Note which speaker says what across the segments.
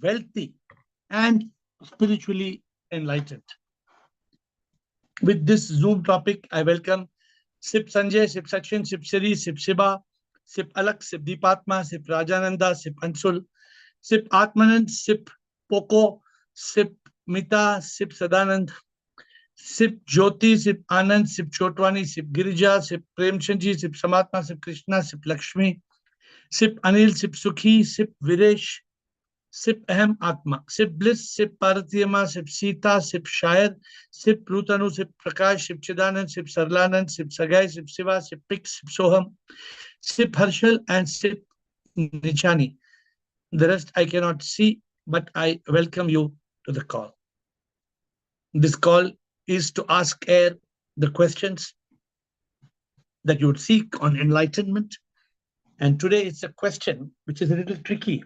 Speaker 1: wealthy and spiritually enlightened. With this Zoom topic, I welcome Sip Sanjay, Sip Sachin, Sip Siri, Sip Shiba, Sip Alak, Sip Deepatma, Sip Rajananda, Sip Anshul, Sip Atmanand, Sip Poco, Sip Mita, Sip Sadanand, Sip Jyoti, Sip Anand, Sip Chotwani, Sip Girija, Sip Premchandji, Sip Samatma, Sip Krishna, Sip Lakshmi, Sip Anil, Sip Sukhi, Sip Viresh, Sip Aham Atma, Sip Bliss, Sip Paratiyama, Sip Sita, Sip Shair, Sip Rutanu, Sip Prakash, Sip Chidanand, Sip Sarlanand, Sip Sagai, Sip Siva, Sip Pix, Sip Soham, Sip Harshal, and Sip Nichani. The rest I cannot see, but I welcome you to the call. This call is to ask AiR the questions that you would seek on enlightenment. And today it's a question which is a little tricky.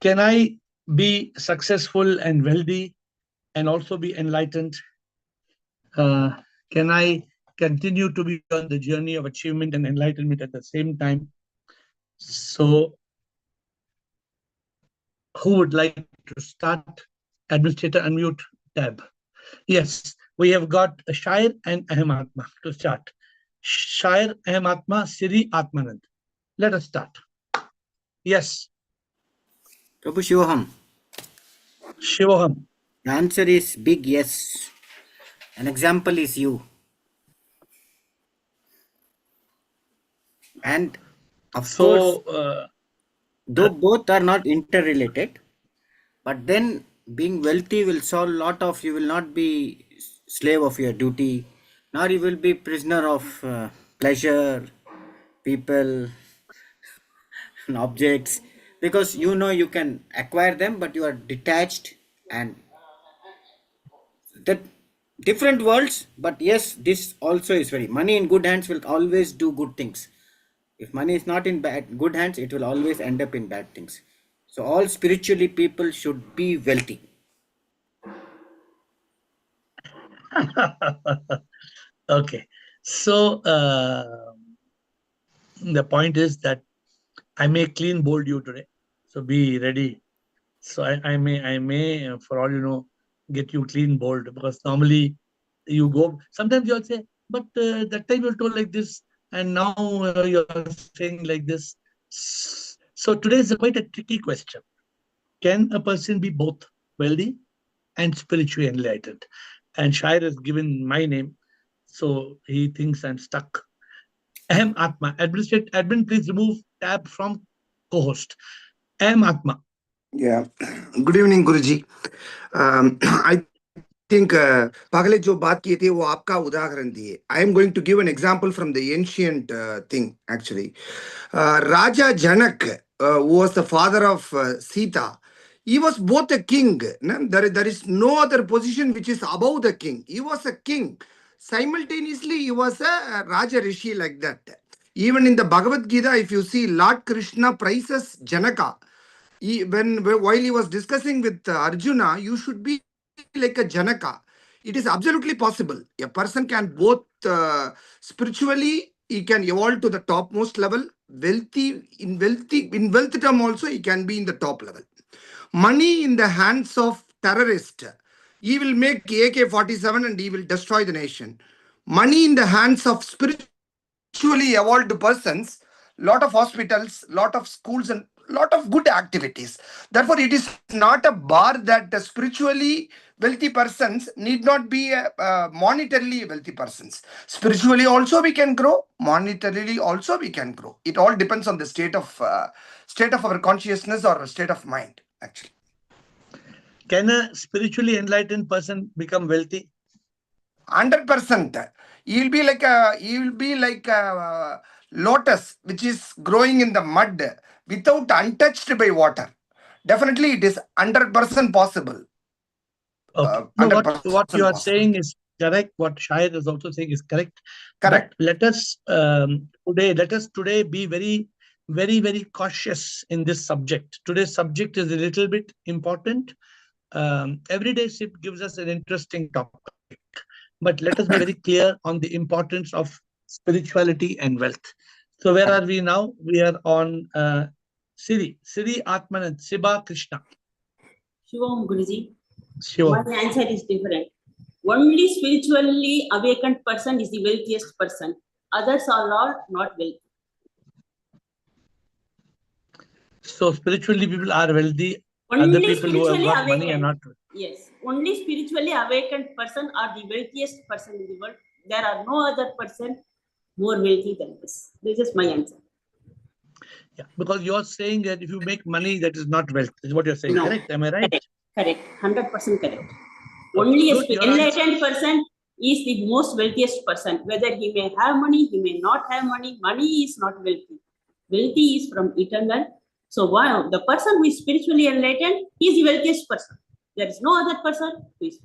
Speaker 1: Can I be successful and wealthy and also be enlightened? Can I continue to be on the journey of achievement and enlightenment at the same time? So, who would like to start? Administrator, unmute tab. Yes, we have got Shair and Ahmatma to start. Shair, Ahmatma, Siri, Atmanand. Let us start. Yes.
Speaker 2: Prabhu Shivoham.
Speaker 1: Shivoham.
Speaker 2: The answer is big yes. An example is you. And of course, though both are not interrelated, but then being wealthy will solve a lot of, you will not be slave of your duty, nor you will be prisoner of pleasure, people, and objects, because you know you can acquire them, but you are detached, and that different worlds. But yes, this also is very, money in good hands will always do good things. If money is not in good hands, it will always end up in bad things. So all spiritually people should be wealthy.
Speaker 1: Okay. So the point is that I may clean bold you today. So be ready. So I may, for all you know, get you clean bold, because normally you go, sometimes you'll say, but that time you told like this, and now you're saying like this. So today is quite a tricky question. Can a person be both wealthy and spiritually enlightened? And Shair has given my name, so he thinks I'm stuck. Ahem Atma. Admin, please remove tab from co-host. Ahem Atma.
Speaker 3: Yeah. Good evening, Guruji. I think पहले जो बात किए थे वो आपका उदाहरण दिए. I am going to give an example from the ancient thing actually. Raja Janak, who was the father of Sita, he was both a king. No? There is no other position which is above the king. He was a king. Simultaneously, he was a Raja Rishi like that. Even in the Bhagavad Gita, if you see, Lord Krishna praises Janaka. While he was discussing with Arjuna, you should be like a Janaka. It is absolutely possible. A person can both spiritually, he can evolve to the topmost level. In wealth term also, he can be in the top level. Money in the hands of terrorist, he will make AK-47 and he will destroy the nation. Money in the hands of spiritually evolved persons, lot of hospitals, lot of schools, and lot of good activities. Therefore, it is not a bar that the spiritually wealthy persons need not be monetarily wealthy persons. Spiritually also we can grow, monetarily also we can grow. It all depends on the state of our consciousness or state of mind, actually.
Speaker 1: Can a spiritually enlightened person become wealthy?
Speaker 3: 100%. He will be like a lotus which is growing in the mud without untouched by water. Definitely, it is 100% possible.
Speaker 1: Okay. No, what
Speaker 3: 100%
Speaker 1: you are
Speaker 3: possible.
Speaker 1: saying is correct. What Shair is also saying is correct.
Speaker 3: Correct.
Speaker 1: But let us today be very, very, very cautious in this subject. Today's subject is a little bit important. Everyday SIP gives us an interesting topic, but let us be very clear on the importance of spirituality and wealth. So where are we now? We are on Siri Atmanand, Siba Krishna.
Speaker 4: Shivam Guruji,
Speaker 1: Shivam.
Speaker 4: my answer is different. Only spiritually awakened person is the wealthiest person. Others are all not wealthy.
Speaker 1: So spiritually people are wealthy.
Speaker 4: Only
Speaker 1: Other people who have
Speaker 4: spiritually
Speaker 1: got money are
Speaker 4: awakened.
Speaker 1: not.
Speaker 4: Yes, only spiritually awakened person are the wealthiest person in the world. There are no other person more wealthy than this. This is my answer.
Speaker 1: Yeah, because you're saying that if you make money, that is not wealth. Is what you're saying.
Speaker 4: No.
Speaker 1: Correct? Am I right?
Speaker 4: Correct. 100% correct.
Speaker 1: Okay.
Speaker 4: Only
Speaker 1: Good,
Speaker 4: a
Speaker 1: your
Speaker 4: enlightened person is the most wealthiest person. Whether he may have money, he may not have money. Money is not wealthy. Wealthy is from eternal. So wow, the person who is spiritually enlightened, he is the wealthiest person. There is no other person who is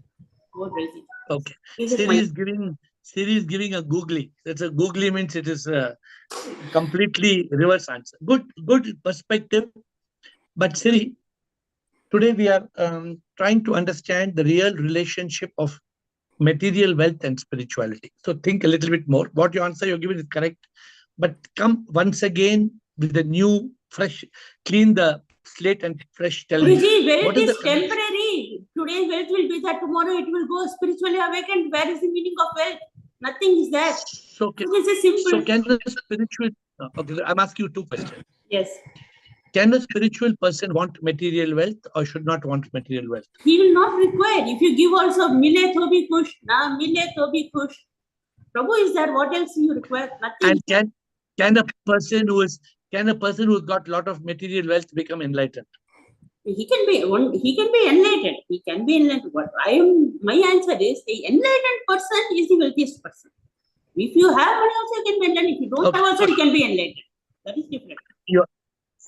Speaker 4: more wealthy.
Speaker 1: Okay.
Speaker 4: This is
Speaker 1: Siri is giving a googly. That's a googly means it is completely reverse answer. Good perspective. But Siri, today we are trying to understand the real relationship of material wealth and spirituality. So think a little bit more. What your answer you're giving is correct. But come once again with a new, fresh, clean the slate and fresh. Tell me,
Speaker 4: Guruji, wealth
Speaker 1: what is the
Speaker 4: is temporary. Today's wealth will be there. Tomorrow it will go. Spiritually awakened. Where is the meaning of wealth? Nothing is there.
Speaker 1: So,
Speaker 4: So this is simple.
Speaker 1: so can the spiritual? Okay, I'm asking you two questions.
Speaker 4: Yes.
Speaker 1: Can a spiritual person want material wealth or should not want material wealth?
Speaker 4: He will not require. If you give also mile to be kush, na mile to be kush. Prabhu is there. What else you require? Nothing.
Speaker 1: And can a person who's got a lot of material wealth become enlightened?
Speaker 4: He can be enlightened. He can be enlightened. What my answer is the enlightened person is the wealthiest person. If you have money also you can be enlightened. If you don't have also you can be enlightened. That is different.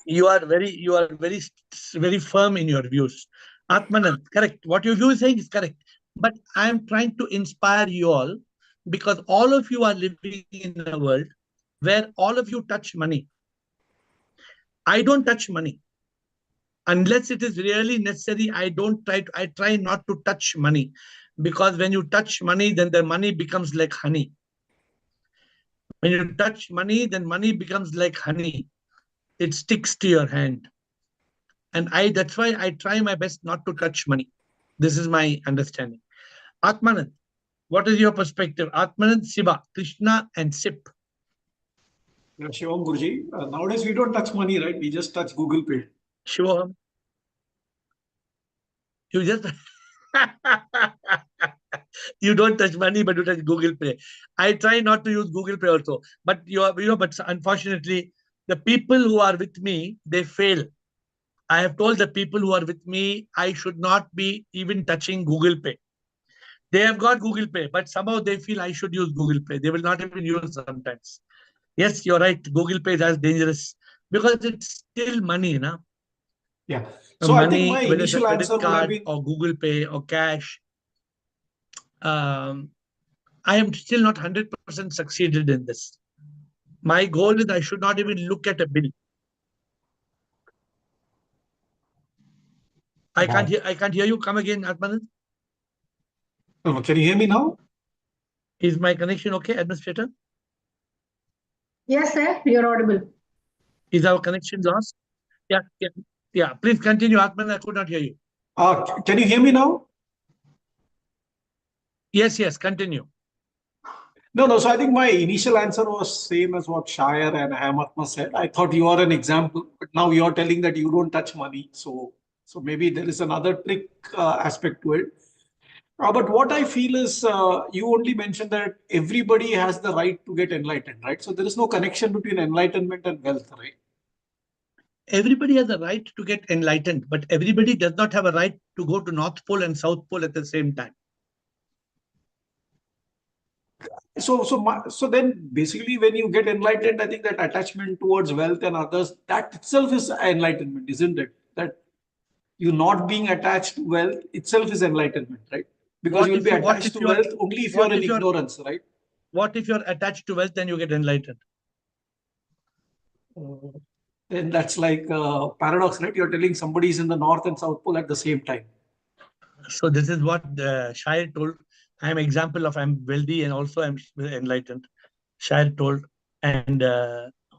Speaker 1: You are very firm in your views. Atmanand, correct. What you are saying is correct. But I am trying to inspire you all because all of you are living in a world where all of you touch money. I don't touch money. Unless it is really necessary, I try not to touch money. Because when you touch money, then the money becomes like honey. When you touch money, then money becomes like honey. It sticks to your hand. And that's why I try my best not to touch money. This is my understanding. Atmanand, what is your perspective? Atmanand, Siva, Krishna, and Sip.
Speaker 5: Shivam Guruji, nowadays we don't touch money, right? We just touch Google Pay.
Speaker 1: Shivam, you just you don't touch money, but you touch Google Pay. I try not to use Google Pay also, but but unfortunately, the people who are with me, they fail. I have told the people who are with me, I should not be even touching Google Pay. They have got Google Pay, but somehow they feel I should use Google Pay. They will not even use sometimes. Yes, you're right. Google Pay is as dangerous because it's still money, na?
Speaker 5: Yeah. So
Speaker 1: money,
Speaker 5: I think my
Speaker 1: whether it's a
Speaker 5: initial
Speaker 1: credit
Speaker 5: answer would have
Speaker 1: card
Speaker 5: been
Speaker 1: or Google Pay or cash. I am still not 100% succeeded in this. My goal is I should not even look at a bill. I can't hear you. Come again, Atmanand.
Speaker 5: No, can you hear me now?
Speaker 1: Is my connection okay, administrator?
Speaker 6: Yes, sir. You're audible.
Speaker 1: Is our connection lost? Yeah. Please continue, Atmanand. I could not hear you.
Speaker 5: Can you hear me now?
Speaker 1: Yes. Continue.
Speaker 5: No. So I think my initial answer was same as what Shire and Hamatma said. I thought you are an example, but now you are telling that you don't touch money. So maybe there is another trick aspect to it. But what I feel is you only mentioned that everybody has the right to get enlightened, right? So there is no connection between enlightenment and wealth, right?
Speaker 1: Everybody has a right to get enlightened, but everybody does not have a right to go to North Pole and South Pole at the same time.
Speaker 5: So then basically when you get enlightened, I think that attachment towards wealth and others, that itself is enlightenment, isn't it? That you not being attached to wealth itself is enlightenment, right? Because you will be attached to wealth only if you're in ignorance, right?
Speaker 1: What if you're attached to wealth, then you get enlightened?
Speaker 5: Then that's like a paradox, right? You're telling somebody is in the North and South Pole at the same time.
Speaker 1: So this is what Shire told. I'm example of I'm wealthy and also I'm enlightened. Shire told. And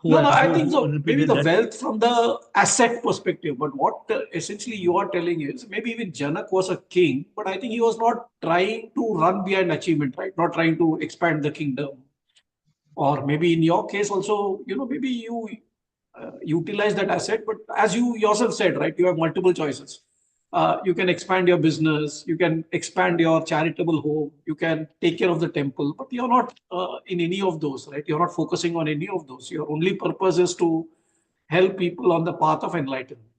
Speaker 5: No, I think
Speaker 1: who
Speaker 5: so. Maybe
Speaker 1: repeated
Speaker 5: the
Speaker 1: that.
Speaker 5: wealth from the asset perspective. But what essentially you are telling is maybe even Janak was a king, but I think he was not trying to run behind achievement, right? Not trying to expand the kingdom. Or maybe in your case also, maybe you utilize that asset, but as you yourself said, right, you have multiple choices. You can expand your business, you can expand your charitable home, you can take care of the temple, but you're not in any of those, right? You're not focusing on any of those. Your only purpose is to help people on the path of enlightenment.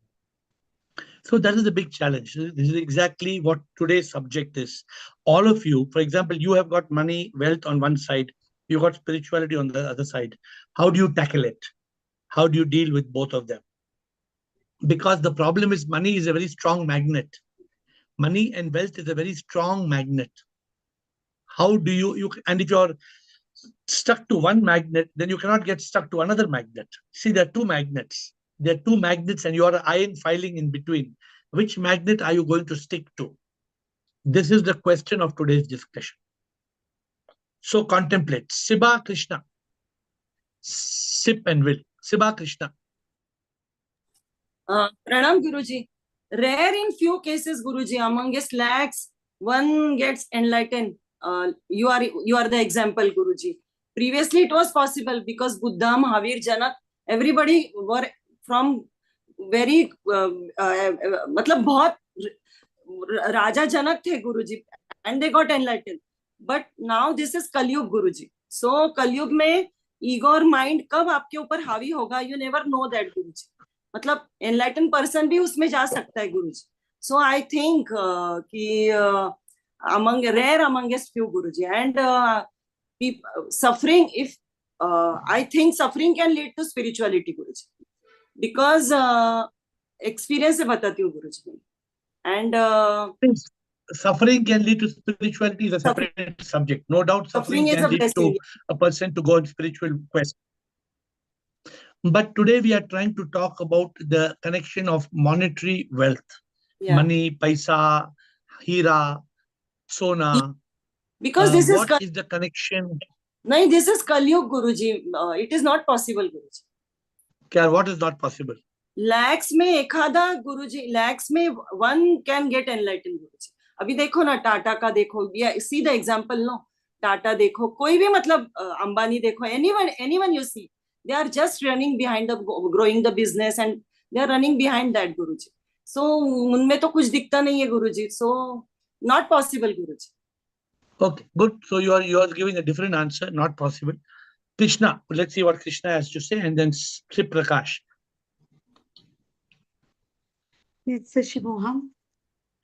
Speaker 1: So that is the big challenge. This is exactly what today's subject is. All of you, for example, you have got money, wealth on one side, you got spirituality on the other side. How do you tackle it? How do you deal with both of them? Because the problem is money is a very strong magnet. Money and wealth is a very strong magnet. How do you and if you're stuck to one magnet, then you cannot get stuck to another magnet. See, there are two magnets. There are two magnets and you are iron filing in between. Which magnet are you going to stick to? This is the question of today's discussion. So contemplate. Siba Krishna. Sip and will. Siba Krishna.
Speaker 6: Pranam Guruji. Rare in few cases, Guruji, amongst lakhs, one gets enlightened. You are the example, Guruji. Previously, it was possible because Buddha, Mahavir, Janak, everybody were from very, मतलब बहुत Raja Janak the, Guruji, and they got enlightened. But now this is Kalyug, Guruji. So Kalyug में ego और mind कब आपके ऊपर हावी होगा, you never know that, Guruji. मतलब enlightened person भी उसमें जा सकता है, Guruji. So I think कि amongst few, Guruji, and suffering, if I think suffering can lead to spirituality, Guruji, because experience से बताती हूँ, Guruji. And
Speaker 1: suffering can lead to spirituality is a separate subject. No doubt suffering can lead to a person to go on spiritual quest. But today we are trying to talk about the connection of monetary wealth. Yeah. Money, paisa, hira, sona.
Speaker 6: Because this
Speaker 1: what is the connection?
Speaker 6: No, this is Kalyug, Guruji. It is not possible, Guruji.
Speaker 1: Okay, what is not possible?
Speaker 6: Lakhs में एखादा, Guruji, lakhs में one can get enlightened, Guruji. अभी देखो ना, टाटा का देखो, see the example, no? Tata देखो, कोई भी मतलब अंबानी देखो, anyone you see, they are just running behind growing the business, and they are running behind that, Guruji. So उनमें तो कुछ दिखता नहीं है, Guruji. So not possible, Guruji.
Speaker 1: Okay, good. So you are giving a different answer. Not possible. Krishna, let's see what Krishna has to say, and then Sri Prakash.
Speaker 7: It's a Shivoham.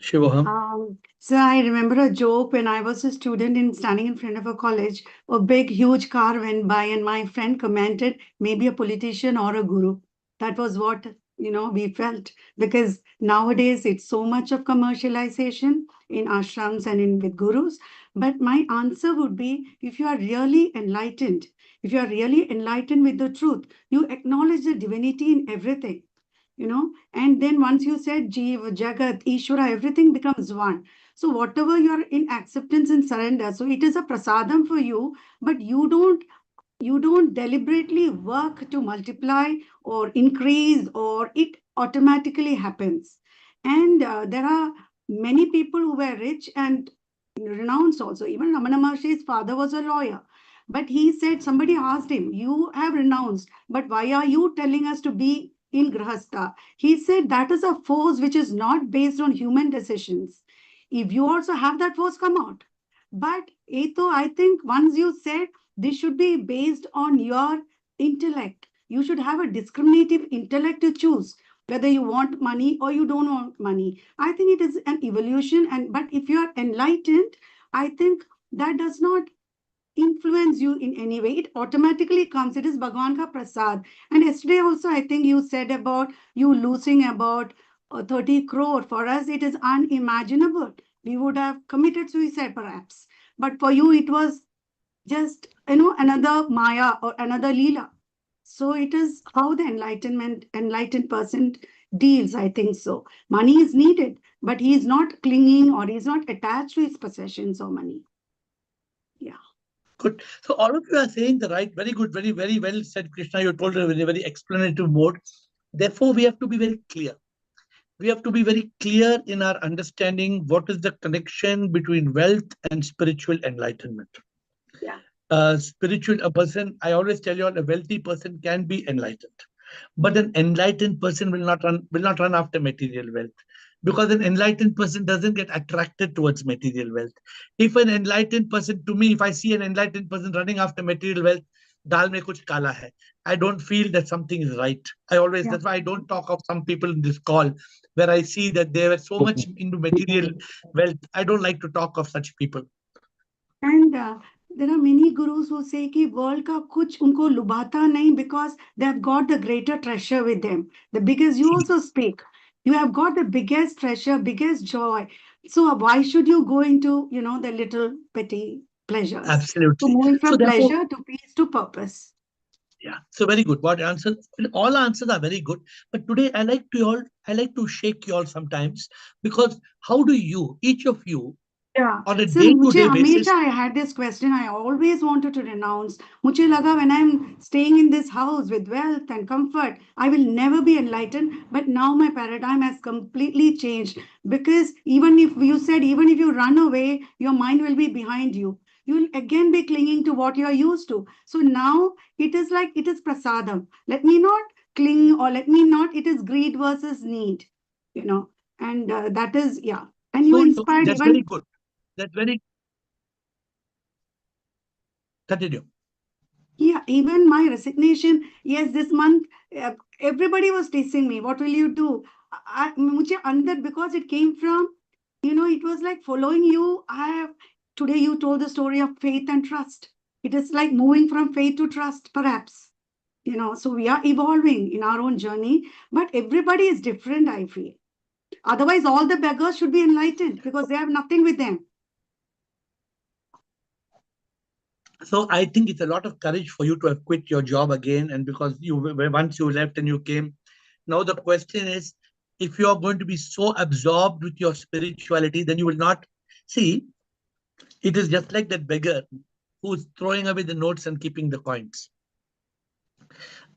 Speaker 1: Shivoham.
Speaker 7: So I remember a joke when I was a student in standing in front of a college. A big, huge car went by, and my friend commented, maybe a politician or a guru. That was what we felt, because nowadays it's so much of commercialization in ashrams and with gurus. But my answer would be, if you are really enlightened, if you are really enlightened with the truth, you acknowledge the divinity in everything. And then once you said Jeev, Jagat, Ishvara, everything becomes one. So whatever you're in acceptance and surrender, so it is a prasadam for you, but you don't deliberately work to multiply or increase, or it automatically happens. And there are many people who were rich and renounced also. Even Ramana Maharshi's father was a lawyer. But he said, somebody asked him, you have renounced, but why are you telling us to be in Grahastha? He said, that is a force which is not based on human decisions. If you also have that force, come out. But Eto, I think once you said this should be based on your intellect, you should have a discriminative intellect to choose whether you want money or you don't want money. I think it is an evolution, but if you are enlightened, I think that does not influence you in any way. It automatically comes. It is Bhagwan ka prasad. And yesterday also, I think you said about you losing about 30 crore. For us, it is unimaginable. We would have committed suicide perhaps. But for you, it was just, another Maya or another Leela. So it is how the enlightened person deals, I think so. Money is needed, but he is not clinging or he is not attached to his possessions or money. Yeah.
Speaker 1: Good. So all of you are saying the right, very good, very, very well said, Krishna. You told it in a very explanative mode. Therefore, we have to be very clear. We have to be very clear in our understanding what is the connection between wealth and spiritual enlightenment.
Speaker 7: Yeah.
Speaker 1: A person, I always tell you all, a wealthy person can be enlightened, but an enlightened person will not run after material wealth, because an enlightened person doesn't get attracted towards material wealth. If an enlightened person, to me, if I see an enlightened person running after material wealth, dal mein kuch kala hai. I don't feel that something is right. That's why I don't talk of some people in this call where I see that they were so much into material wealth. I don't like to talk of such people.
Speaker 7: And there are many gurus who say कि world का कुछ उनको लुभाता नहीं, because they have got the greater treasure with them. The biggest, you also speak, you have got the biggest treasure, biggest joy. So why should you go into, the little petty pleasures? So
Speaker 1: Absolutely.
Speaker 7: moving
Speaker 1: So
Speaker 7: from
Speaker 1: therefore,
Speaker 7: pleasure to peace to purpose.
Speaker 1: yeah, so very good. What answer? All answers are very good. But today I like to shake you all sometimes, because how do you, each of you,
Speaker 7: Yeah.
Speaker 1: on a
Speaker 7: So मुझे
Speaker 1: day-to-day basis,
Speaker 7: हमेशा I had this question. I always wanted to renounce. मुझे लगा when I'm staying in this house with wealth and comfort, I will never be enlightened. But now my paradigm has completely changed, because even if you run away, your mind will be behind you. You will again be clinging to what you are used to. So now it is like it is prasadam. Let me not cling, or let me not. It is greed versus need, and that is, yeah. And you
Speaker 1: so
Speaker 7: inspired
Speaker 1: that's
Speaker 7: even.
Speaker 1: very good. That's very continue.
Speaker 7: Yeah, even my resignation, yes, this month, everybody was teasing me. What will you do? मुझे अंदर, because it came from, it was like following you. Today you told the story of faith and trust. It is like moving from faith to trust, perhaps. So we are evolving in our own journey, but everybody is different, I feel. Otherwise, all the beggars should be enlightened, because they have nothing with them.
Speaker 1: So I think it's a lot of courage for you to have quit your job again, and because once you left and you came. Now the question is, if you are going to be so absorbed with your spirituality, then you will not see. It is just like that beggar who's throwing away the notes and keeping the coins.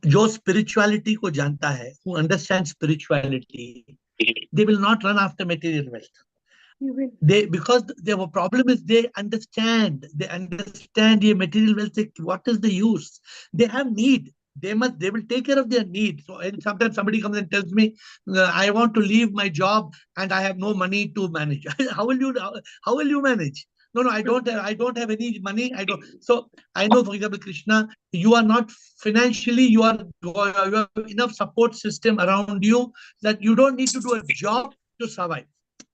Speaker 1: जो spirituality को जानता है, who understands spirituality, they will not run after material wealth. Because their problem is they understand the material wealth. What is the use? They have need. They will take care of their need. So, and sometimes somebody comes and tells me, I want to leave my job and I have no money to manage. How will you manage? No, I don't have any money. I don't. So I know, for example, Krishna, you are not financially, you have enough support system around you that you don't need to do a job to survive.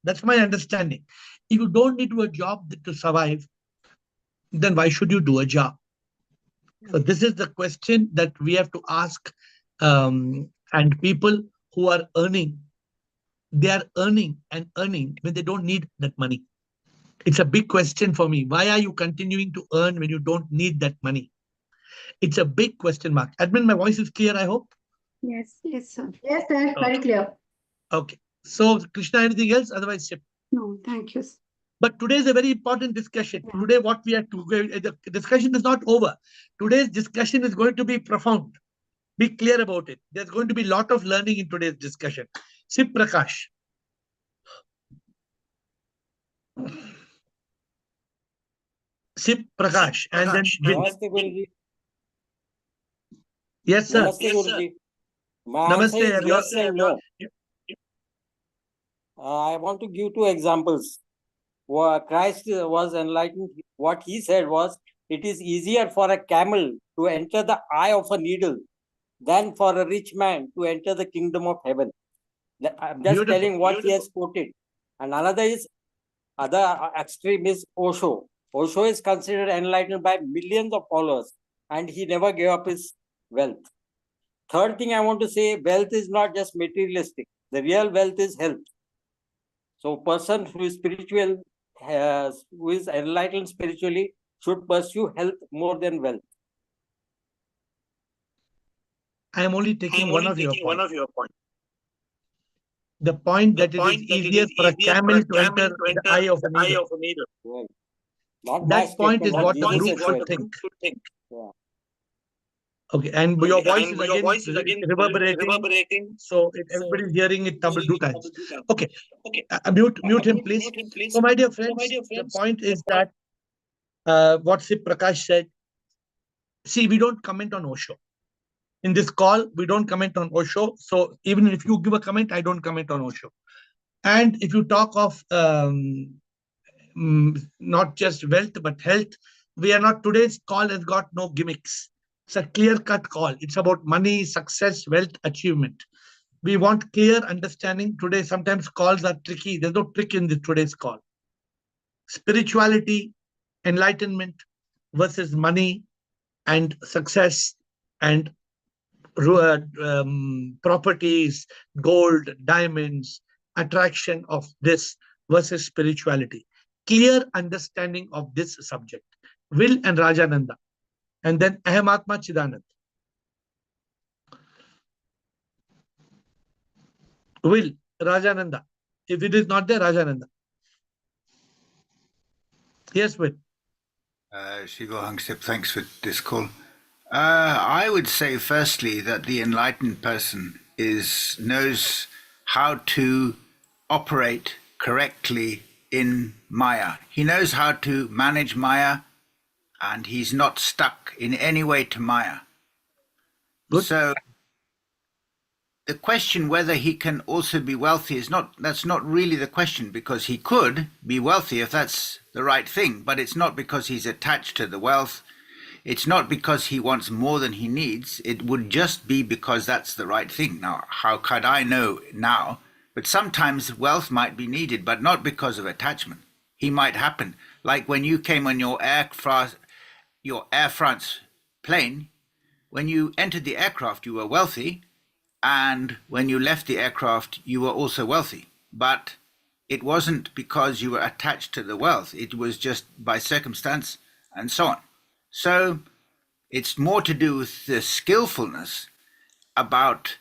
Speaker 1: That's my understanding. If you don't need to do a job to survive, then why should you do a job? So this is the question that we have to ask. And people who are earning, they are earning when they don't need that money. It's a big question for me. Why are you continuing to earn when you don't need that money? It's a big question mark. Admin, my voice is clear, I hope?
Speaker 7: Yes, sir.
Speaker 8: Yes, sir. Very clear.
Speaker 1: Okay. So, Krishna, anything else? Otherwise,
Speaker 7: No, thank you.
Speaker 1: But today is a very important discussion.
Speaker 7: Yeah.
Speaker 1: Today, what we have to, the discussion is not over. Today's discussion is going to be profound. Be clear about it. There's going to be a lot of learning in today's discussion. Sip Prakash. Sip Prakash. And then
Speaker 9: Namaste, Guruji.
Speaker 1: Yes, sir.
Speaker 9: Namaste, Guruji. My
Speaker 1: Namaste,
Speaker 9: answer is
Speaker 1: everyone.
Speaker 9: yes and no. I want to give two examples. Christ was enlightened. What he said was, it is easier for a camel to enter the eye of a needle than for a rich man to enter the kingdom of heaven. I'm just
Speaker 1: Beautiful.
Speaker 9: telling what he has quoted. And another extreme is Osho. Osho is considered enlightened by millions of followers, and he never gave up his wealth. Third thing I want to say, wealth is not just materialistic. The real wealth is health. So person who is spiritual, who is enlightened spiritually, should pursue health more than wealth.
Speaker 1: I am only taking one of your points. The point that it is easier for a camel to enter the eye of a needle.
Speaker 9: Right. Not my
Speaker 1: That point is
Speaker 9: statement,
Speaker 1: what the
Speaker 9: Jesus
Speaker 1: group
Speaker 9: said.
Speaker 1: should think.
Speaker 9: Yeah.
Speaker 1: Okay, and your voice is again reverberating. So if everybody is hearing it double 2 times. Okay, mute him, please. So, my dear friends, the point is that what Sip Prakash said. See, we don't comment on Osho. In this call, we don't comment on Osho. So even if you give a comment, I don't comment on Osho. And if you talk of not just wealth, but health, we are not, today's call has got no gimmicks. It's a clear-cut call. It's about money, success, wealth, achievement. We want clear understanding. Today, sometimes calls are tricky. There's no trick in this today's call. Spirituality, enlightenment versus money and success and properties, gold, diamonds, attraction of this versus spirituality. Clear understanding of this subject. Will and Rajananda. And then Ahamatma Chidanand. Will, Rajananda. If it is not there, Rajananda. Yes, Will.
Speaker 8: Shigo Hangsip, thanks for this call. I would say, firstly, that the enlightened person knows how to operate correctly in Maya. He knows how to manage Maya, and he's not stuck in any way to Maya.
Speaker 1: Good.
Speaker 8: So the question whether he can also be wealthy that's not really the question, because he could be wealthy if that's the right thing, but it's not because he's attached to the wealth. It's not because he wants more than he needs. It would just be because that's the right thing. Now, how could I know now? But sometimes wealth might be needed, but not because of attachment. He might happen. Like when you came on your Air France plane, when you entered the aircraft, you were wealthy. And when you left the aircraft, you were also wealthy. But it wasn't because you were attached to the wealth. It was just by circumstance and so on. So it's more to do with the skillfulness about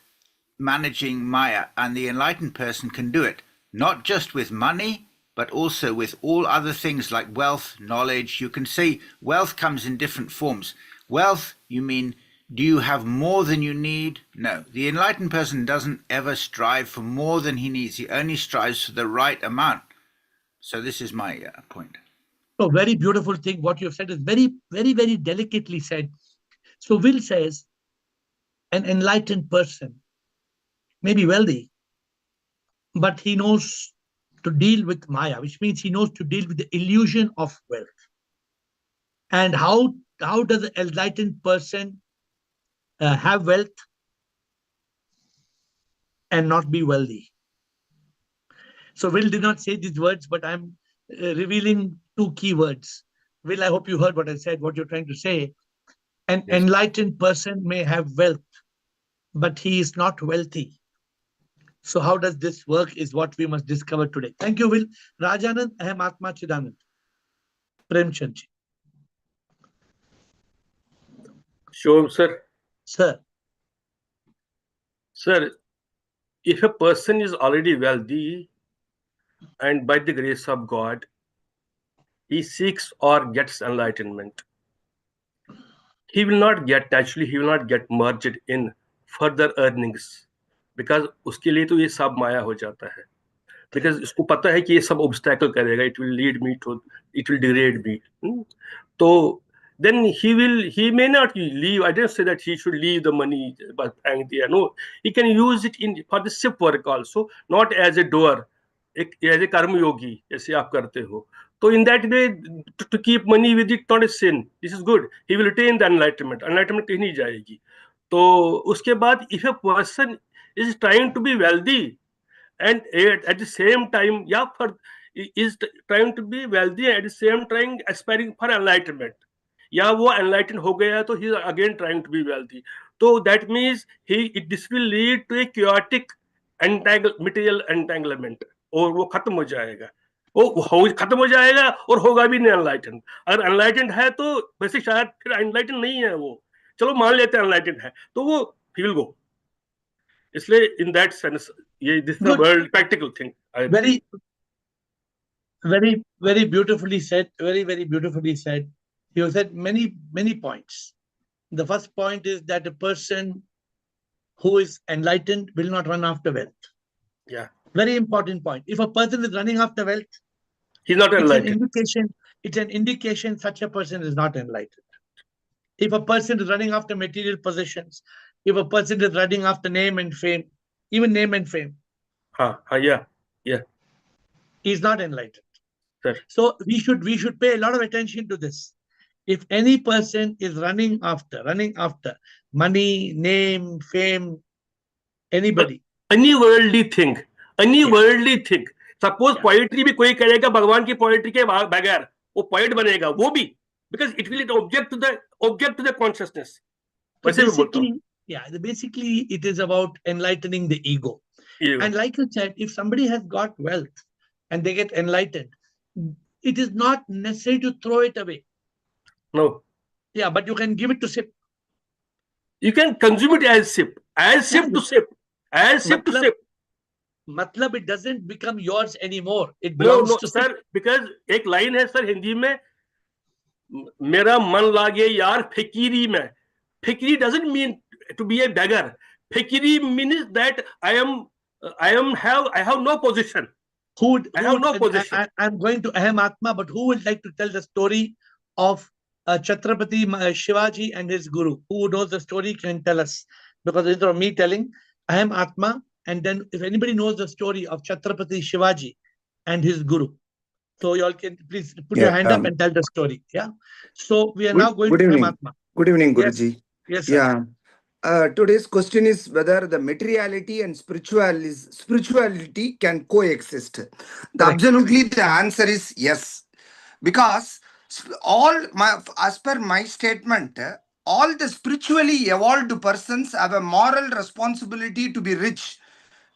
Speaker 8: managing Maya, and the enlightened person can do it, not just with money, but also with all other things like wealth, knowledge. You can say wealth comes in different forms. Wealth, you mean, do you have more than you need? No. The enlightened person doesn't ever strive for more than he needs. He only strives for the right amount. So this is my point.
Speaker 1: So very beautiful thing. What you've said is very, very, very delicately said. So Will says, an enlightened person may be wealthy, but he knows to deal with Maya, which means he knows to deal with the illusion of wealth. And how does an enlightened person have wealth and not be wealthy? So Will did not say these words, but I'm revealing two key words. Will, I hope you heard what I said, what you're trying to say. An enlightened person may have wealth, but he is not wealthy. So how does this work is what we must discover today. Thank you, Will. Rajanand, Aham Atma Chidanand. Premchandji.
Speaker 10: Sure, sir.
Speaker 1: Sir.
Speaker 10: Sir, if a person is already wealthy and by the grace of God, he seeks or gets enlightenment, he will not get merged in further earnings, because उसके लिए तो ये सब माया हो जाता है, because इसको पता है कि ये सब obstacle करेगा, it will degrade me. तो then he may not leave. I didn't say that he should leave the money but there. No, he can use it for the SIP work also, not as a doer, as a karma yogi, जैसे आप करते हो. So in that way, to keep money with it, not a sin. This is good. He will retain the enlightenment. Enlightenment कहीं नहीं जाएगी. तो उसके बाद, if a person is trying to be wealthy and at the same time, is trying to be wealthy and at the same time aspiring for enlightenment, या वो enlightened हो गया तो he is again trying to be wealthy. So that means this will lead to a chaotic material entanglement, और वो खत्म हो जाएगा. वो खत्म हो जाएगा और होगा भी नहीं enlightened. अगर enlightened है तो वैसे शायद फिर enlightened नहीं है वो, चलो मान लेते हैं enlightened है, तो वो he will go. इसलिए in that sense, this is a world practical thing.
Speaker 1: Very, very beautifully said. Very, very beautifully said. You said many, many points. The first point is that a person who is enlightened will not run after wealth.
Speaker 10: Yeah.
Speaker 1: Very important point. If a person is running after wealth,
Speaker 10: He's not
Speaker 1: it's an
Speaker 10: enlightened.
Speaker 1: indication. It's an indication such a person is not enlightened. If a person is running after material possessions, if a person is running after name and fame, even name and fame,
Speaker 10: Yeah. Yeah.
Speaker 1: he's not enlightened.
Speaker 10: Sir.
Speaker 1: So we should pay a lot of attention to this. If any person is running after money, name, fame, anybody,
Speaker 10: Any worldly thing,
Speaker 1: Yeah.
Speaker 10: worldly thing. Suppose
Speaker 1: Yeah.
Speaker 10: poetry भी कोई करेगा भगवान की poetry के बगैर वो poet बनेगा वो भी, because it will object to the consciousness.
Speaker 1: So
Speaker 10: वैसे भी बोलता हूँ.
Speaker 1: basically it is about enlightening the ego.
Speaker 10: Ego.
Speaker 1: And like you said, if somebody has got wealth and they get enlightened, it is not necessary to throw it away.
Speaker 10: No.
Speaker 1: Yeah, but you can give it to sip.
Speaker 10: You can consume it as sip, to sip, as sip to sip.
Speaker 1: मतलब it doesn't become yours anymore. It
Speaker 10: No,
Speaker 1: belongs
Speaker 10: no,
Speaker 1: to
Speaker 10: sir, because एक line है sir Hindi में, मेरा मन लागे यार फिकीरी में. Fikiri doesn't mean to be a beggar. Fikiri means that I have no position.
Speaker 1: I'm going to Aham Atma, but who would like to tell the story of Chhatrapati Shivaji and his guru? Who knows the story can tell us. Because instead of me telling, Aham Atma, and then if anybody knows the story of Chhatrapati Shivaji and his guru, so you all can please put your hand up and tell the story. Yeah. So we are now going to Aham Atma.
Speaker 3: Good evening,
Speaker 1: Yes.
Speaker 3: Guruji.
Speaker 1: Yes, sir.
Speaker 3: Yeah. Today's question is whether the materiality and spirituality can coexist. Absolutely, the answer is yes. Because as per my statement, all the spiritually evolved persons have a moral responsibility to be rich.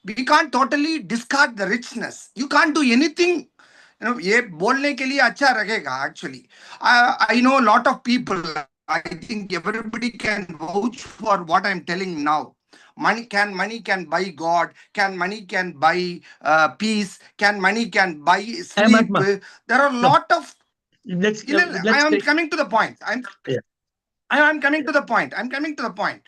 Speaker 3: We can't totally discard the richness. You can't do anything. ये बोलने के लिए अच्छा रहेगा actually. I know a lot of people. I think everybody can vouch for what I'm telling now. Money can buy God. Money can buy peace. Money can buy sleep. There are a lot of. I am coming to the point. I'm coming to the point.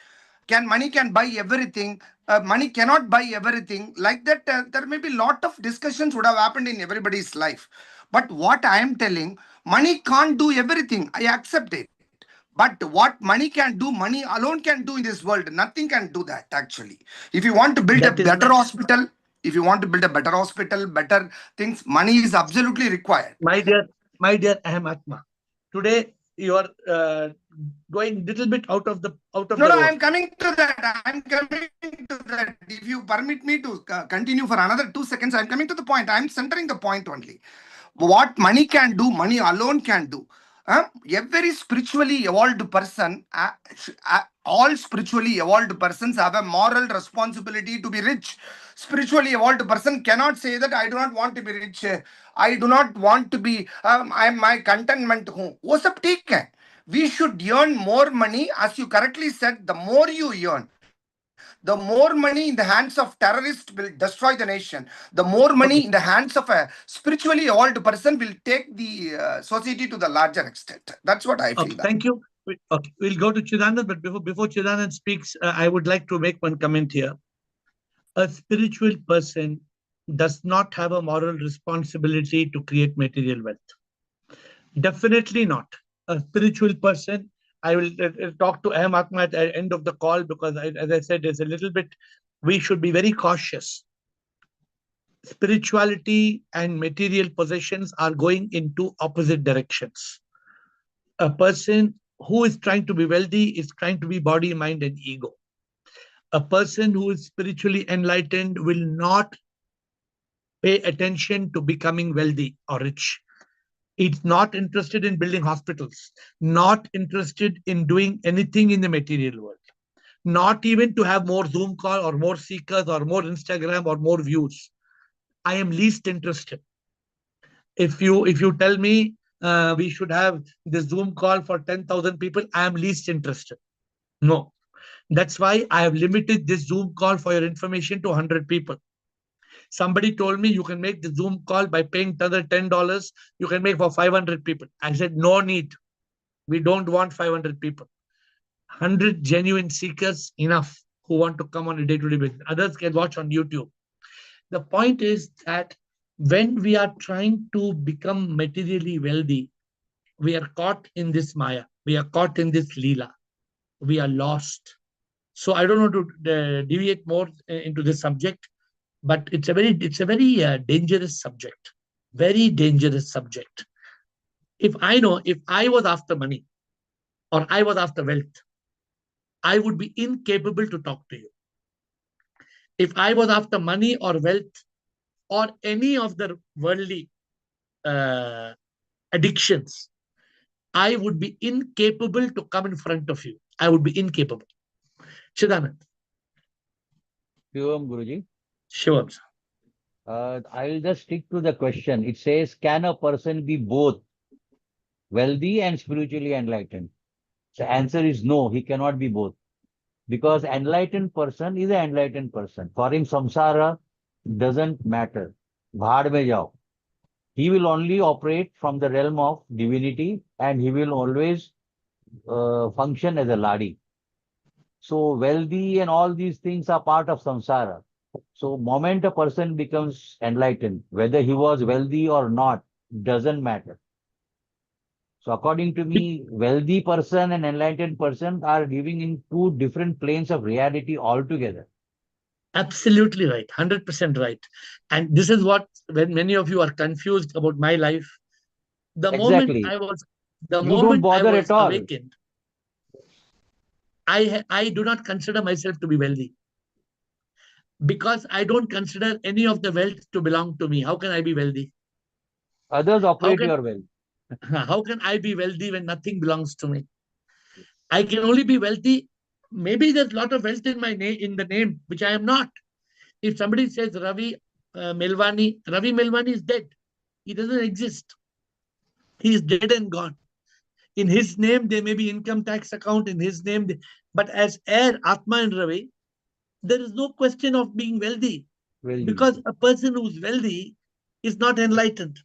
Speaker 3: Money can buy everything. Money cannot buy everything. Like that, there may be a lot of discussions would have happened in everybody's life. But what I am telling, money can't do everything. I accept it. But what money can do, money alone can do in this world. Nothing can do that, actually. If you want to build a better hospital, better things, money is absolutely required.
Speaker 1: My dear Aham Atma, today you are going little bit out of the road.
Speaker 3: I'm coming to that. If you permit me to continue for another 2 seconds, I'm coming to the point. I'm centering the point only. What money can do, money alone can do. Every spiritually evolved person, all spiritually evolved persons have a moral responsibility to be rich. Spiritually evolved person cannot say that I do not want to be rich. I do not want to be. I am my contentment. वो सब ठीक है. We should earn more money. As you correctly said, the more you earn, the more money in the hands of terrorists will destroy the nation. The more money in the hands of a spiritually evolved person will take the society to the larger extent. That's what I feel.
Speaker 1: Thank you. Okay, we'll go to Chidanand, but before Chidanand speaks, I would like to make one comment here. A spiritual person does not have a moral responsibility to create material wealth. Definitely not. A spiritual person, I will talk to Aham Atma at the end of the call because, as I said, there's a little bit, we should be very cautious. Spirituality and material possessions are going into opposite directions. A person who is trying to be wealthy is trying to be body, mind, and ego. A person who is spiritually enlightened will not pay attention to becoming wealthy or rich. It's not interested in building hospitals, not interested in doing anything in the material world, not even to have more Zoom call or more seekers or more Instagram or more views. I am least interested. If you tell me we should have this Zoom call for 10,000 people, I am least interested. No. That's why I have limited this Zoom call for your information to 100 people. Somebody told me you can make the Zoom call by paying another $10. You can make for 500 people. I said, no need. We don't want 500 people. 100 genuine seekers, enough, who want to come on a day-to-day basis. Others can watch on YouTube. The point is that when we are trying to become materially wealthy, we are caught in this Maya. We are caught in this Leela. We are lost. So I don't want to deviate more into this subject, but it's a very dangerous subject. Very dangerous subject. If I was after money or I was after wealth, I would be incapable to talk to you. If I was after money or wealth or any of the worldly addictions, I would be incapable to come in front of you. I would be incapable. Chidanand.
Speaker 11: Shivam Guruji.
Speaker 1: Shivam.
Speaker 11: I'll just stick to the question. It says, can a person be both wealthy and spiritually enlightened? The answer is no, he cannot be both. Because enlightened person is an enlightened person. For him, samsara doesn't matter. Bhaad mein jao. He will only operate from the realm of divinity and he will always function as a ladi. So wealthy and all these things are part of samsara. So moment a person becomes enlightened, whether he was wealthy or not, doesn't matter. So according to me, wealthy person and enlightened person are living in two different planes of reality altogether.
Speaker 1: Absolutely right. 100% right. And this is what, when many of you are confused about my life, the
Speaker 11: Exactly.
Speaker 1: moment I was
Speaker 11: at all.
Speaker 1: awakened, I do not consider myself to be wealthy, because I don't consider any of the wealth to belong to me. How can I be wealthy?
Speaker 11: Others operate your wealth.
Speaker 1: How can I be wealthy when nothing belongs to me? I can only be wealthy. Maybe there's a lot of wealth in my name, in the name, which I am not. If somebody says Ravi Melwani is dead. He doesn't exist. He is dead and gone. In his name, there may be income tax account in his name. But as AiR, Atma and Ravi, there is no question of being wealthy. Because a person who's wealthy is not enlightened.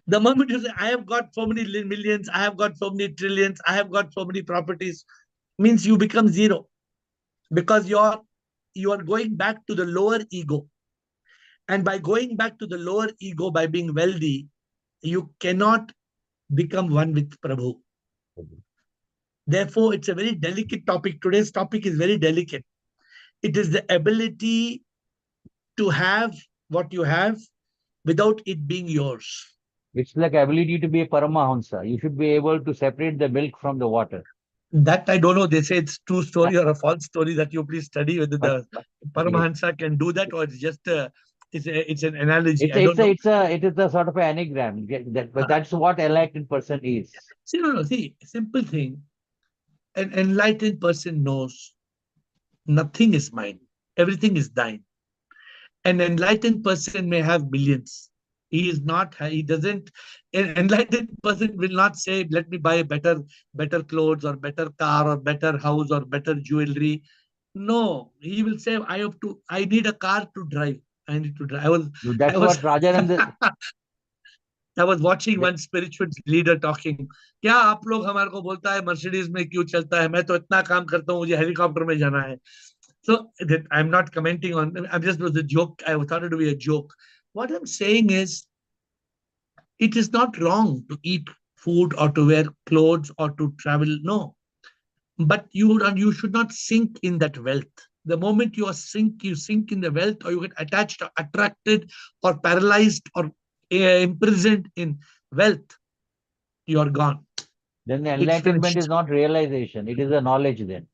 Speaker 1: The moment you say, I have got so many millions, I have got so many trillions, I have got so many properties, means you become zero. Because you are going back to the lower ego. And by going back to the lower ego, by being wealthy, you cannot become one with Prabhu. Therefore, it's a very delicate topic. Today's topic is very delicate. It is the ability to have what you have without it being yours.
Speaker 11: It's like ability to be a Paramahansa. You should be able to separate the milk from the water.
Speaker 1: That I don't know. They say it's true story or a false story. That you please study whether the Paramahansa can do that, or it's just it's an analogy.
Speaker 11: It is a sort of an anagram. But that's what enlightened person is.
Speaker 1: See, simple thing. An enlightened person knows nothing is mine. Everything is thine. An enlightened person may have millions. An enlightened person will not say, let me buy better clothes or better car or better house or better jewelry. No, he will say, I need a car to drive. I need to drive.
Speaker 11: What Rajananda.
Speaker 1: I was watching one spiritual leader talking. क्या आप लोग हमारे को बोलता है Mercedes में क्यों चलता है? मैं तो इतना काम करता हूँ, मुझे हेलीकॉप्टर में जाना है. So I'm not commenting on. It was a joke. I thought it to be a joke. What I'm saying is, it is not wrong to eat food or to wear clothes or to travel. No, but you should not sink in that wealth. The moment you sink in the wealth, or you get attached or attracted or paralyzed or imprisoned in wealth, you are gone.
Speaker 11: Then the enlightenment is not realization. It is a knowledge then.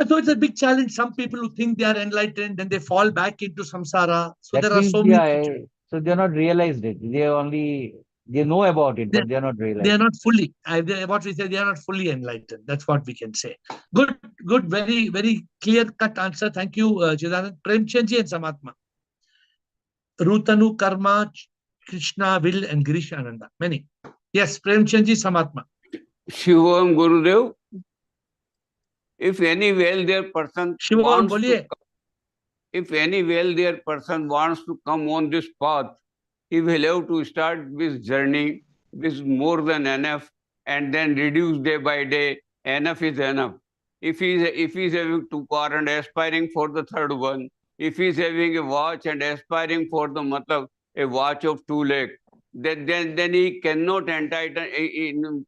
Speaker 1: So it's a big challenge. Some people who think they are enlightened, then they fall back into samsara. So
Speaker 11: that
Speaker 1: there are so many.
Speaker 11: So they are not realized it. They know about it, but they are not realized.
Speaker 1: They are not fully. What we say, they are not fully enlightened. That's what we can say. Good. Very, very clear-cut answer. Thank you, Chidanand. Premchandji and Samatma. Rutanu, Karma, Krishna, Will, and Girish Ananda. Many. Yes, Premchandji, Samatma.
Speaker 12: Shivam Gurudev. If any well-there person wants to come, if any wealthier person wants to come on this path, he will have to start this journey with more than enough and then reduce day by day. Enough is enough. If he's having two cars and aspiring for the third one, if he's having a watch and aspiring for the matlab, a watch of 2 lakh, then he cannot entitle.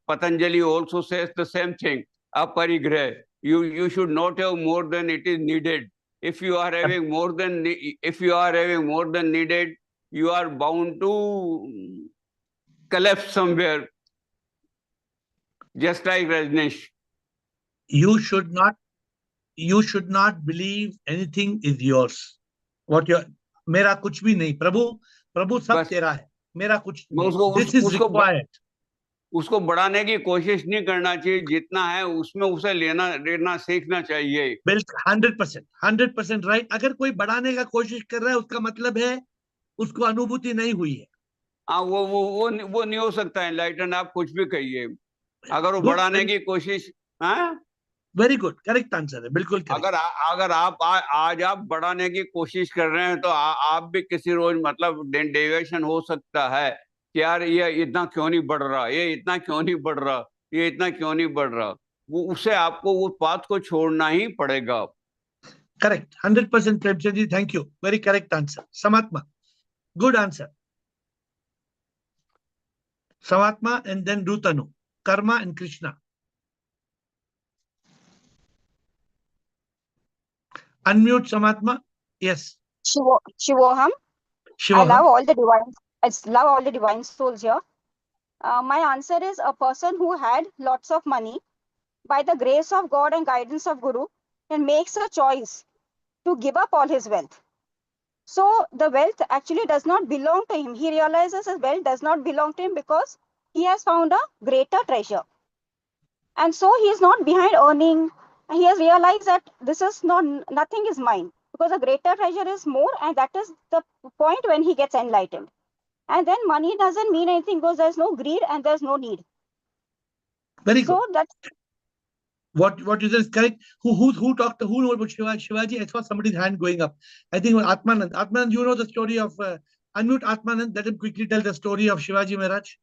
Speaker 12: Patanjali also says the same thing. Aparigrah. You should not have more than it is needed. If you are having more than needed, you are bound to collapse somewhere, just like Rajneesh.
Speaker 1: You should not believe anything is yours. What your मेरा कुछ भी नहीं, प्रभु सब
Speaker 12: बस
Speaker 1: तेरा है, मेरा कुछ नहीं.
Speaker 12: उसको
Speaker 1: This is required.
Speaker 12: उसको बढ़ाने की कोशिश नहीं करना चाहिए. जितना है उसमें उसे लेना सीखना चाहिए.
Speaker 1: बिल्कुल 100% राइट. अगर कोई बढ़ाने का कोशिश कर रहा है उसका मतलब है उसको अनुभूति नहीं हुई है.
Speaker 12: हाँ, वो नहीं हो सकता है एनलाइटन. आप कुछ भी कहिए, अगर वो बढ़ाने की कोशिश. हाँ,
Speaker 1: वेरी गुड, करेक्ट आंसर है, बिल्कुल करेक्ट.
Speaker 12: अगर आप आज आप बढ़ाने की कोशिश कर रहे हैं तो आप भी किसी रोज मतलब डेविएशन हो सकता है कि यार ये इतना क्यों नहीं बढ़ रहा, ये इतना क्यों नहीं बढ़ रहा, ये इतना क्यों नहीं बढ़ रहा. वो उसे आपको वो पाथ को छोड़ना ही पड़ेगा.
Speaker 1: Correct, 100% Premchand ji, thank you, very correct answer. समात्मा, good answer. Samatma and then Rutanu, Karma and Krishna. Unmute Samatma. Yes.
Speaker 13: Shivoham. I love all the divine. I love all the divine souls here. My answer is a person who had lots of money, by the grace of God and guidance of Guru, and makes a choice to give up all his wealth. So the wealth actually does not belong to him. He realizes his wealth does not belong to him because he has found a greater treasure. And so he is not behind earning. He has realized that this is nothing is mine, because a greater treasure is more, and that is the point when he gets enlightened. And then money doesn't mean anything because there's no greed and there's no need.
Speaker 1: Very good.
Speaker 13: So that's
Speaker 1: what you said is correct. Who talked? Who knows about Shivaji? I saw somebody's hand going up. I think Atmanand. Atmanand, you know the story of unmute Atmanand. Let him quickly tell the story of Shivaji Maharaj.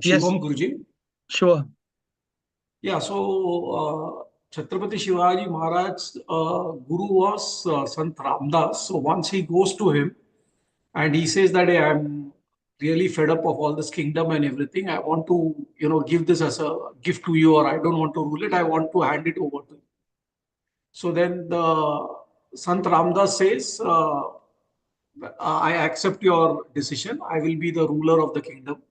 Speaker 5: Yes, Guruji.
Speaker 1: Sure.
Speaker 5: Yeah, so Chhatrapati Shivaji Maharaj's guru was Sant Ramdas. So once he goes to him and he says that, hey, I'm really fed up of all this kingdom and everything. I want to, give this as a gift to you, or I don't want to rule it. I want to hand it over to you. So then the Sant Ramdas says, I accept your decision. I will be the ruler of the kingdom.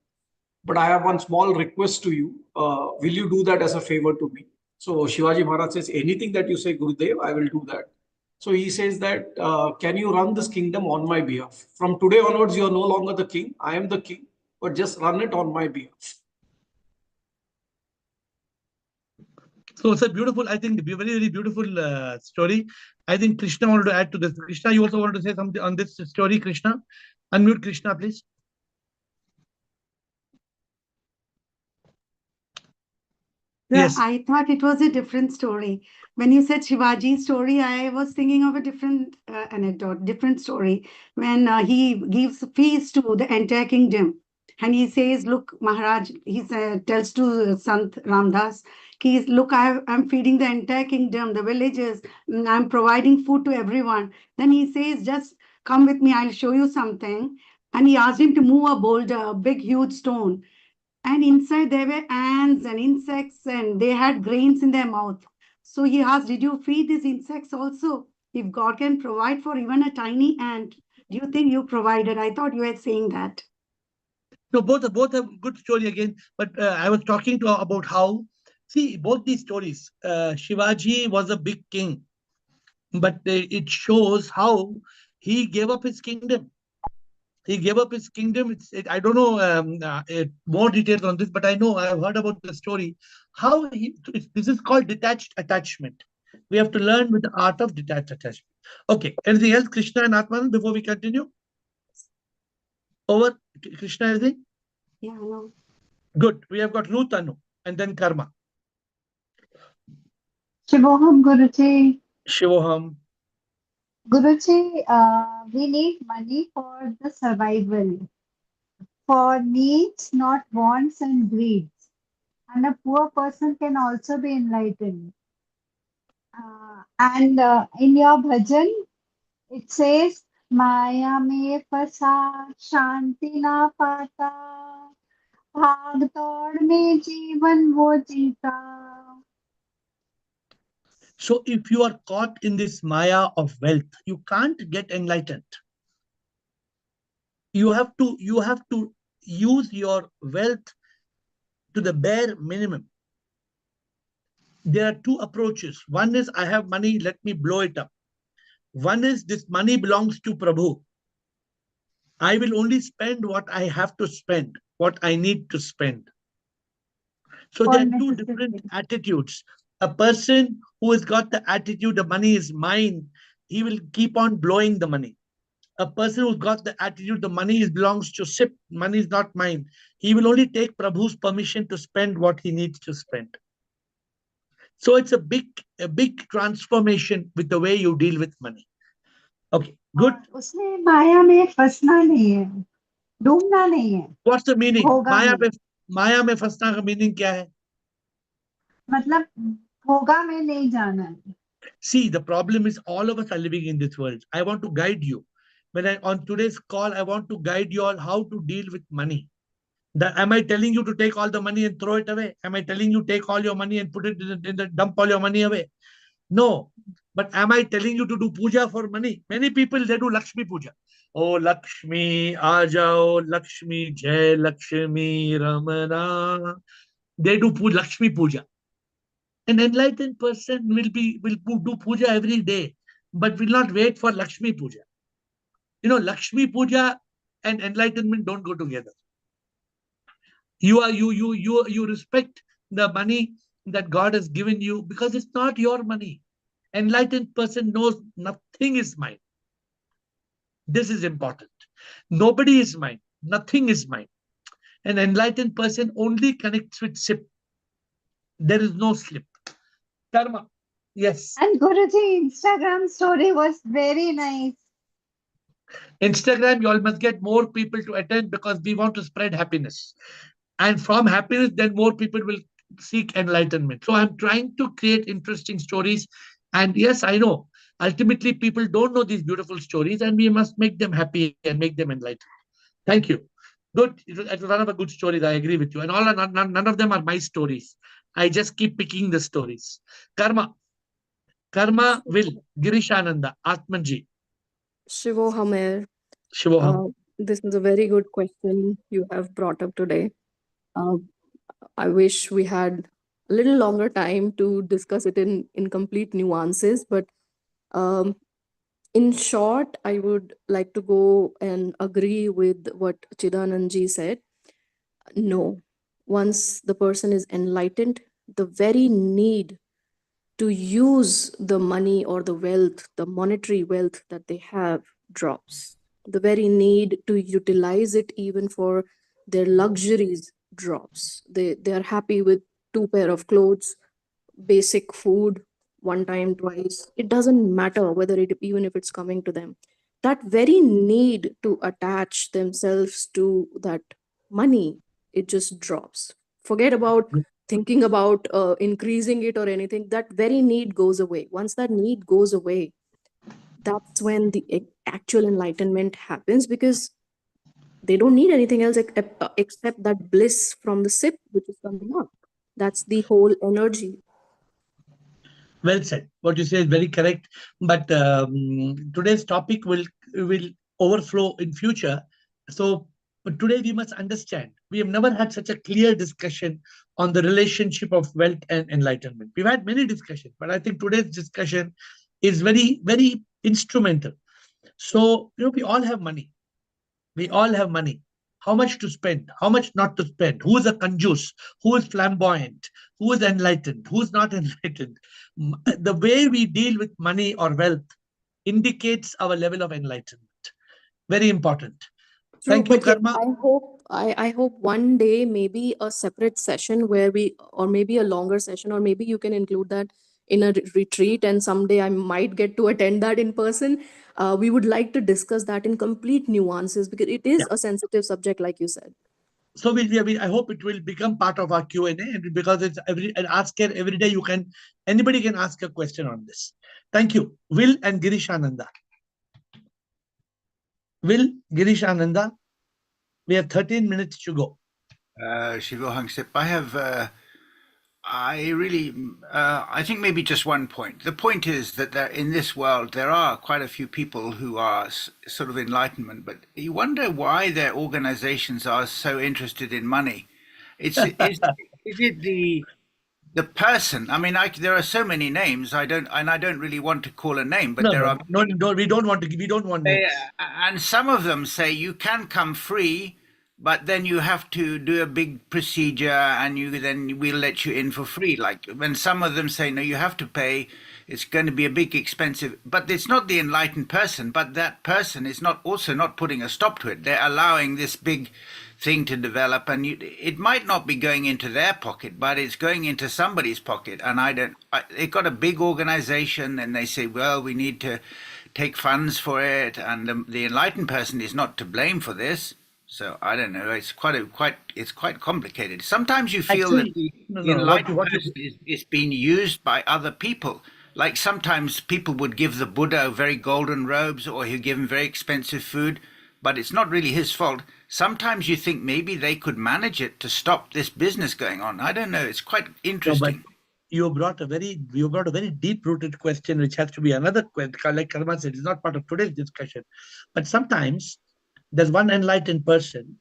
Speaker 5: But I have one small request to you. Will you do that as a favor to me? So Shivaji Maharaj says, anything that you say, Gurudev, I will do that. So he says that, can you run this kingdom on my behalf? From today onwards, you are no longer the king. I am the king, but just run it on my behalf.
Speaker 1: So it's a beautiful, I think, very, very beautiful story. I think Krishna wanted to add to this. Krishna, you also wanted to say something on this story, Krishna? Unmute Krishna, please.
Speaker 7: Yes. I thought it was a different story. When you said Shivaji's story, I was thinking of a different anecdote, different story. When he gives feast to the entire kingdom, and he says, look, Maharaj, he tells to Sant Ramdas, look, I'm feeding the entire kingdom, the villages, I'm providing food to everyone. Then he says, just come with me, I'll show you something. And he asked him to move a boulder, a big, huge stone. And inside there were ants and insects, and they had grains in their mouth. So he asked, did you feed these insects also? If God can provide for even a tiny ant, do you think you provided? I thought you were saying that.
Speaker 1: No, both have good story again. But I was talking about how, see, both these stories, Shivaji was a big king, but it shows how he gave up his kingdom. He gave up his kingdom. I don't know more details on this, but I know I've heard about the story. How this is called detached attachment. We have to learn with the art of detached attachment. Okay. Anything else, Krishna and Atman, before we continue? Over, Krishna, anything?
Speaker 7: Yeah, no.
Speaker 1: Good. We have got Rutanu and then Karma.
Speaker 14: Shivoham Guruji.
Speaker 1: Shivoham.
Speaker 14: Guruji, we need money for the survival, for needs, not wants and greeds. And a poor person can also be enlightened. And in your bhajan, it says, Maya me fasa, shanti na pata, भाग दौड़ में जीवन वो जीता.
Speaker 1: So if you are caught in this maya of wealth, you can't get enlightened. You have to use your wealth to the bare minimum. There are two approaches. One is, I have money, let me blow it up. One is, this money belongs to Prabhu. I will only spend what I have to spend, what I need to spend. So there are two different attitudes. A person who has got the attitude, the money is mine, he will keep on blowing the money. A person who's got the attitude, the money belongs to SIP, money is not mine, he will only take Prabhu's permission to spend what he needs to spend. So it's a big transformation with the way you deal with money. Okay, good.
Speaker 14: उसमें माया में फंसना नहीं है, डूबना नहीं है.
Speaker 1: What's the meaning?
Speaker 14: भोगा
Speaker 1: माया में फंसना का meaning क्या है?
Speaker 14: मतलब भोगा में नहीं जाना है.
Speaker 1: See, the problem is all of us are living in this world. I want to guide you. On today's call, I want to guide you all how to deal with money. Am I telling you to take all the money and throw it away? Am I telling you take all your money and put it in the dump all your money away? No. But am I telling you to do puja for money? Many people, they do Lakshmi puja. Oh, Lakshmi, Ajao, Lakshmi, Jai Lakshmi, Ramana. They do Lakshmi puja. An enlightened person will do puja every day, but will not wait for Lakshmi puja. You know, Lakshmi puja and enlightenment don't go together. You respect the money that God has given you because it's not your money. Enlightened person knows nothing is mine. This is important. Nobody is mine. Nothing is mine. An enlightened person only connects with SIP. There is no slip. Karma. Yes.
Speaker 14: And Guruji, Instagram story was very nice.
Speaker 1: Instagram, you all must get more people to attend because we want to spread happiness. And from happiness, then more people will seek enlightenment. So I'm trying to create interesting stories. And yes, I know, ultimately people don't know these beautiful stories and we must make them happy and make them enlightened. Thank you. Good. It was one of the good stories. I agree with you. And none of them are my stories. I just keep picking the stories. Karma. Karma will. Girish Ananda. Atmanji.
Speaker 15: Shivoham AiR.
Speaker 1: Shivoham.
Speaker 15: This is a very good question you have brought up today. I wish we had a little longer time to discuss it in complete nuances, but in short, I would like to go and agree with what Chidanandji said. No, once the person is enlightened, the very need to use the money or the wealth, the monetary wealth that they have drops. The very need to utilize it even for their luxuries drops. They are happy with 2 pair of clothes, basic food, one time, twice. It doesn't matter whether even if it's coming to them. That very need to attach themselves to that money, it just drops. Forget about thinking about increasing it or anything. That very need goes away. Once that need goes away, that's when the actual enlightenment happens, because they don't need anything else except that bliss from the SIP which is coming up. That's the whole energy.
Speaker 1: Well said. What you say is very correct. But today's topic will overflow in future. So but today we must understand, we have never had such a clear discussion on the relationship of wealth and enlightenment. We've had many discussions, but I think today's discussion is very, very instrumental. So, we all have money. We all have money. How much to spend? How much not to spend? Who is a conjus? Who is flamboyant? Who is enlightened? Who is not enlightened? The way we deal with money or wealth indicates our level of enlightenment. Very important.
Speaker 15: True,
Speaker 1: Thank you,
Speaker 15: but
Speaker 1: Karma.
Speaker 15: I hope one day maybe a separate session where or maybe a longer session, or maybe you can include that in a retreat, and someday I might get to attend that in person. We would like to discuss that in complete nuances, because it is a sensitive subject, like you said.
Speaker 1: So I hope it will become part of our Q&A, and because it's an Ask Care every day, anybody can ask a question on this. Thank you. Will and Girish Ananda. Will, Girish Ananda, we have 13 minutes to go.
Speaker 8: Shivohang Sip, I think maybe just one point. The point is that in this world, there are quite a few people who are sort of enlightenment, but you wonder why their organizations are so interested in money. Is it the person? I mean, there are so many names. I don't really want to call a name, but there are.
Speaker 1: No, we don't want names.
Speaker 8: And some of them say you can come free, but then you have to do a big procedure, and then we'll let you in for free. Like when some of them say, no, you have to pay, it's going to be a big expensive, but it's not the enlightened person, but that person is not putting a stop to it. They're allowing this big thing to develop, and it might not be going into their pocket, but it's going into somebody's pocket. And they got a big organization, and they say, well, we need to take funds for it, and the enlightened person is not to blame for this. So I don't know. It's quite complicated. Sometimes you feel that the enlightened person is being used by other people. Like sometimes people would give the Buddha very golden robes, or he'd give him very expensive food, but it's not really his fault. Sometimes you think maybe they could manage it to stop this business going on. I don't know. It's quite interesting.
Speaker 1: No, you brought a very deep-rooted question, which has to be another question. Like Karma said, it's not part of today's discussion. But sometimes there's one enlightened person,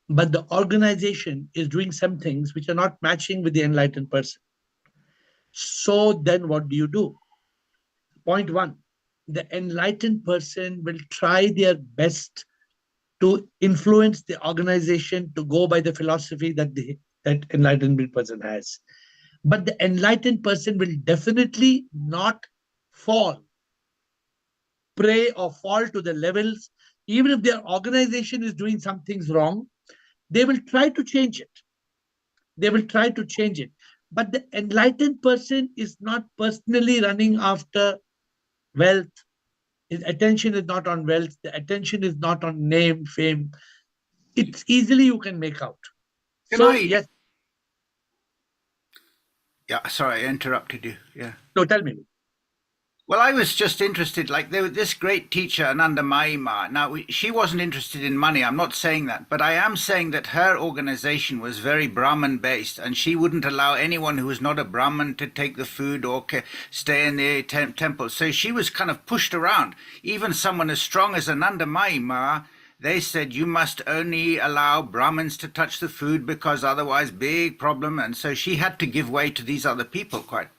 Speaker 1: but the organization is doing some things which are not matching with the enlightened person. So then what do you do? Point one, the enlightened person will try their best to influence the organization to go by the philosophy that that enlightened person has. But the enlightened person will definitely not prey or fall to the levels. Even if their organization is doing some things wrong, they will try to change it. But the enlightened person is not personally running after wealth. His attention is not on wealth. The attention is not on name, fame. It's easily you can make out. Yes.
Speaker 8: Yeah, sorry, I interrupted you. Yeah.
Speaker 1: No, tell me.
Speaker 8: Well, I was just interested, like there was this great teacher, Ananda Mahima. Now, she wasn't interested in money. I'm not saying that, but I am saying that her organization was very Brahman based, and she wouldn't allow anyone who was not a Brahman to take the food or stay in the temple. So she was kind of pushed around. Even someone as strong as Ananda Mahima, they said you must only allow Brahmins to touch the food because otherwise big problem. And so she had to give way to these other people quite.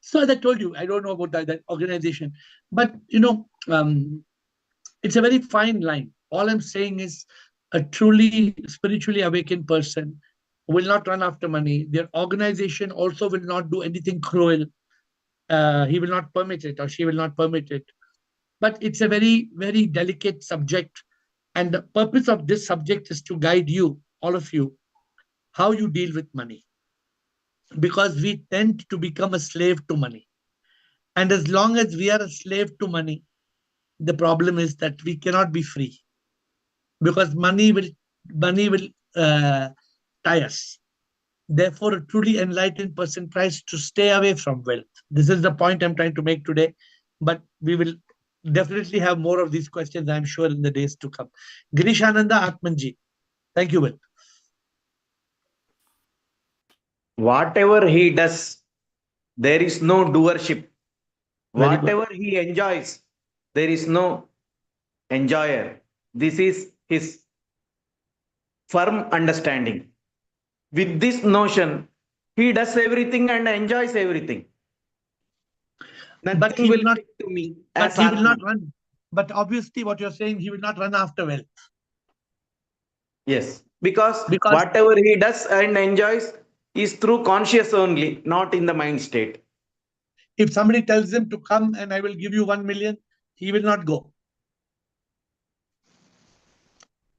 Speaker 1: So as I told you, I don't know about that organization, but it's a very fine line. All I'm saying is a truly spiritually awakened person will not run after money. Their organization also will not do anything cruel. He will not permit it, or she will not permit it. But it's a very, very delicate subject. And the purpose of this subject is to guide you, all of you, how you deal with money. Because we tend to become a slave to money. And as long as we are a slave to money, the problem is that we cannot be free. Because money will tie us. Therefore, a truly enlightened person tries to stay away from wealth. This is the point I'm trying to make today. But we will definitely have more of these questions, I'm sure, in the days to come. Girishananda Atmanji. Thank you, Will.
Speaker 16: Whatever he does, there is no doership. Whatever he enjoys, there is no enjoyer. This is his firm understanding. With this notion, he does everything and enjoys everything. Nothing
Speaker 1: but he will not
Speaker 16: to me.
Speaker 1: But he will not run. But obviously, what you're saying, he will not run after wealth.
Speaker 16: Yes, because whatever he does and enjoys is through conscious only, not in the mind state.
Speaker 1: If somebody tells him to come and I will give you 1 million, he will not go.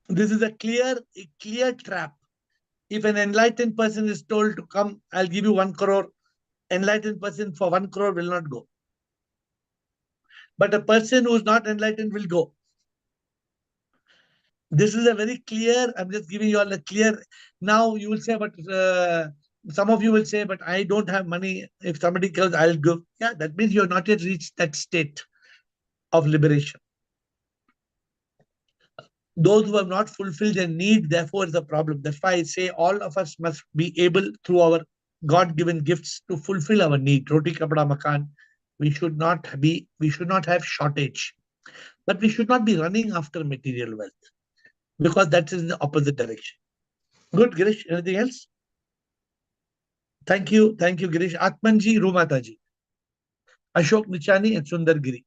Speaker 1: This is a clear trap. If an enlightened person is told to come, I'll give you 1 crore, enlightened person for 1 crore will not go. But a person who is not enlightened will go. This is a very clear, I'm just giving you all a clear. Now you will say, but some of you will say, but I don't have money. If somebody kills, I'll go. Yeah, that means you have not yet reached that state of liberation. Those who have not fulfilled their need, therefore, is a problem. That's why I say all of us must be able, through our God-given gifts, to fulfill our need. Roti, kapda, makan. We should not have shortage, but we should not be running after material wealth, because that is in the opposite direction. Good, Girish. Anything else? Thank you, Girish. Atmanji, Rumataji, Ashok Nichani, and Sundar Giri.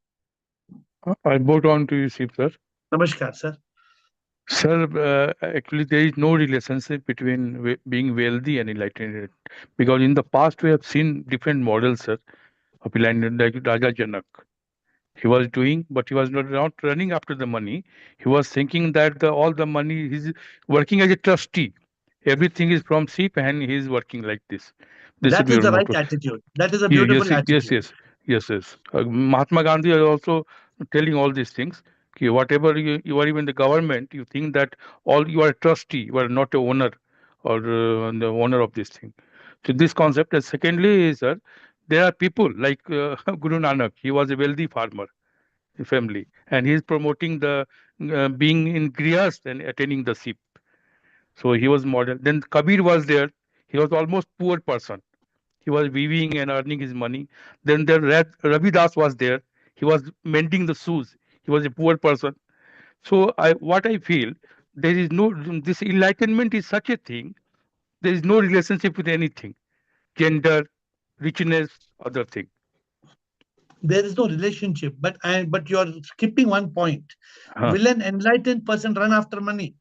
Speaker 17: I both on to you, Sip, sir.
Speaker 1: Namaskar, sir.
Speaker 17: Sir, actually, there is no relationship between being wealthy and enlightened, because in the past we have seen different models, sir, of enlightenment, like Raja Janak. He was doing, but he was not running after the money. He was thinking that all the money, he's working as a trustee. Everything is from SIP and he is working like this. This
Speaker 1: That
Speaker 17: should be
Speaker 1: is
Speaker 17: your
Speaker 1: the right
Speaker 17: motto.
Speaker 1: attitude. That is a
Speaker 17: Yeah,
Speaker 1: beautiful attitude.
Speaker 17: yes. Mahatma Gandhi is also telling all these things. Okay, whatever you are even the government, you think that all you are a trustee, you are not a owner or the owner of this thing. So this concept. And secondly, sir, there are people like Guru Nanak. He was a wealthy farmer family, and he is promoting the being in grihast and attaining the SIP. So he was model. Then Kabir was there. He was almost poor person. He was weaving and earning his money. Then there Ravi Das was there. He was mending the shoes. He was a poor person. So what I feel, there is no, this enlightenment is such a thing. There is no relationship with anything, gender, richness, other thing.
Speaker 1: There is no relationship, but you're skipping one point.
Speaker 17: Huh.
Speaker 1: Will an enlightened person run after money?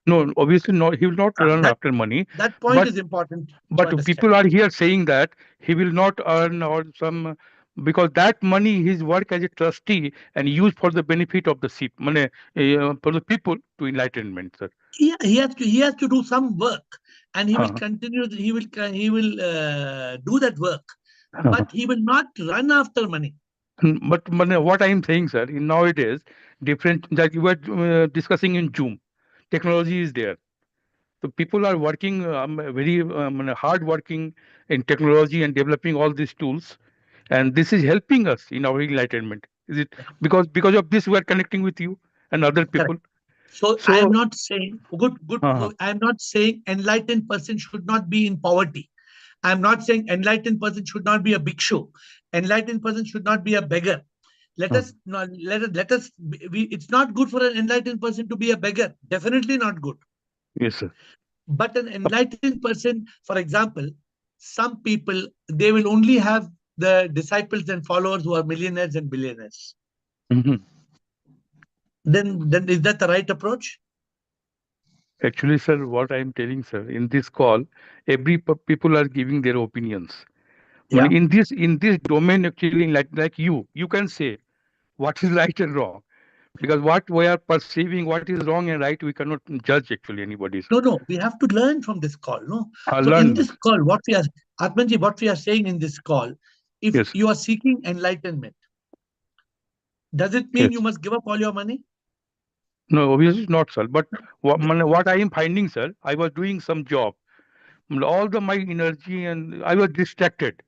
Speaker 17: No, obviously not. He will not run
Speaker 1: That
Speaker 17: after money.
Speaker 1: that point
Speaker 17: But
Speaker 1: is important to
Speaker 17: but
Speaker 1: understand.
Speaker 17: people are here saying that he will not earn or some, because that money his work as a trustee and used for the benefit of the SIP, money for the people to enlightenment, sir.
Speaker 1: Yeah, he has to do some work, and he will
Speaker 17: Uh-huh.
Speaker 1: continue. He will do that work,
Speaker 17: Uh-huh.
Speaker 1: but he will not run after money.
Speaker 17: But what I am saying, sir, in nowadays, different that you were discussing in Zoom, technology is there. So people are working very hard working in technology and developing all these tools, and this is helping us in our enlightenment. Is it because of this we are connecting with you and other people?
Speaker 1: Correct. So I am not saying good.
Speaker 17: Uh-huh.
Speaker 1: I am not saying enlightened person should not be in poverty. I am not saying enlightened person should not be a bhikshu. Enlightened person should not be a beggar. Let us not let us. It's not good for an enlightened person to be a beggar. Definitely not good.
Speaker 17: Yes, sir.
Speaker 1: But an enlightened person, for example, some people, they will only have the disciples and followers who are millionaires and billionaires.
Speaker 17: Mm-hmm.
Speaker 1: Then is that the right approach?
Speaker 17: Actually, sir, what I am telling, sir, in this call, every people are giving their opinions.
Speaker 1: Yeah.
Speaker 17: In this domain, actually, like you can say what is right and wrong, because what we are perceiving, what is wrong and right, we cannot judge actually anybody's.
Speaker 1: No, we have to learn from this call. No, so
Speaker 17: Learn.
Speaker 1: in this call, what we are, Atmanji, what we are saying in this call, if
Speaker 17: Yes.
Speaker 1: you are seeking enlightenment, does it mean
Speaker 17: Yes.
Speaker 1: you must give up all your money?
Speaker 17: No, obviously not, sir. But what I am finding, sir, I was doing some job. All my energy and I was distracted.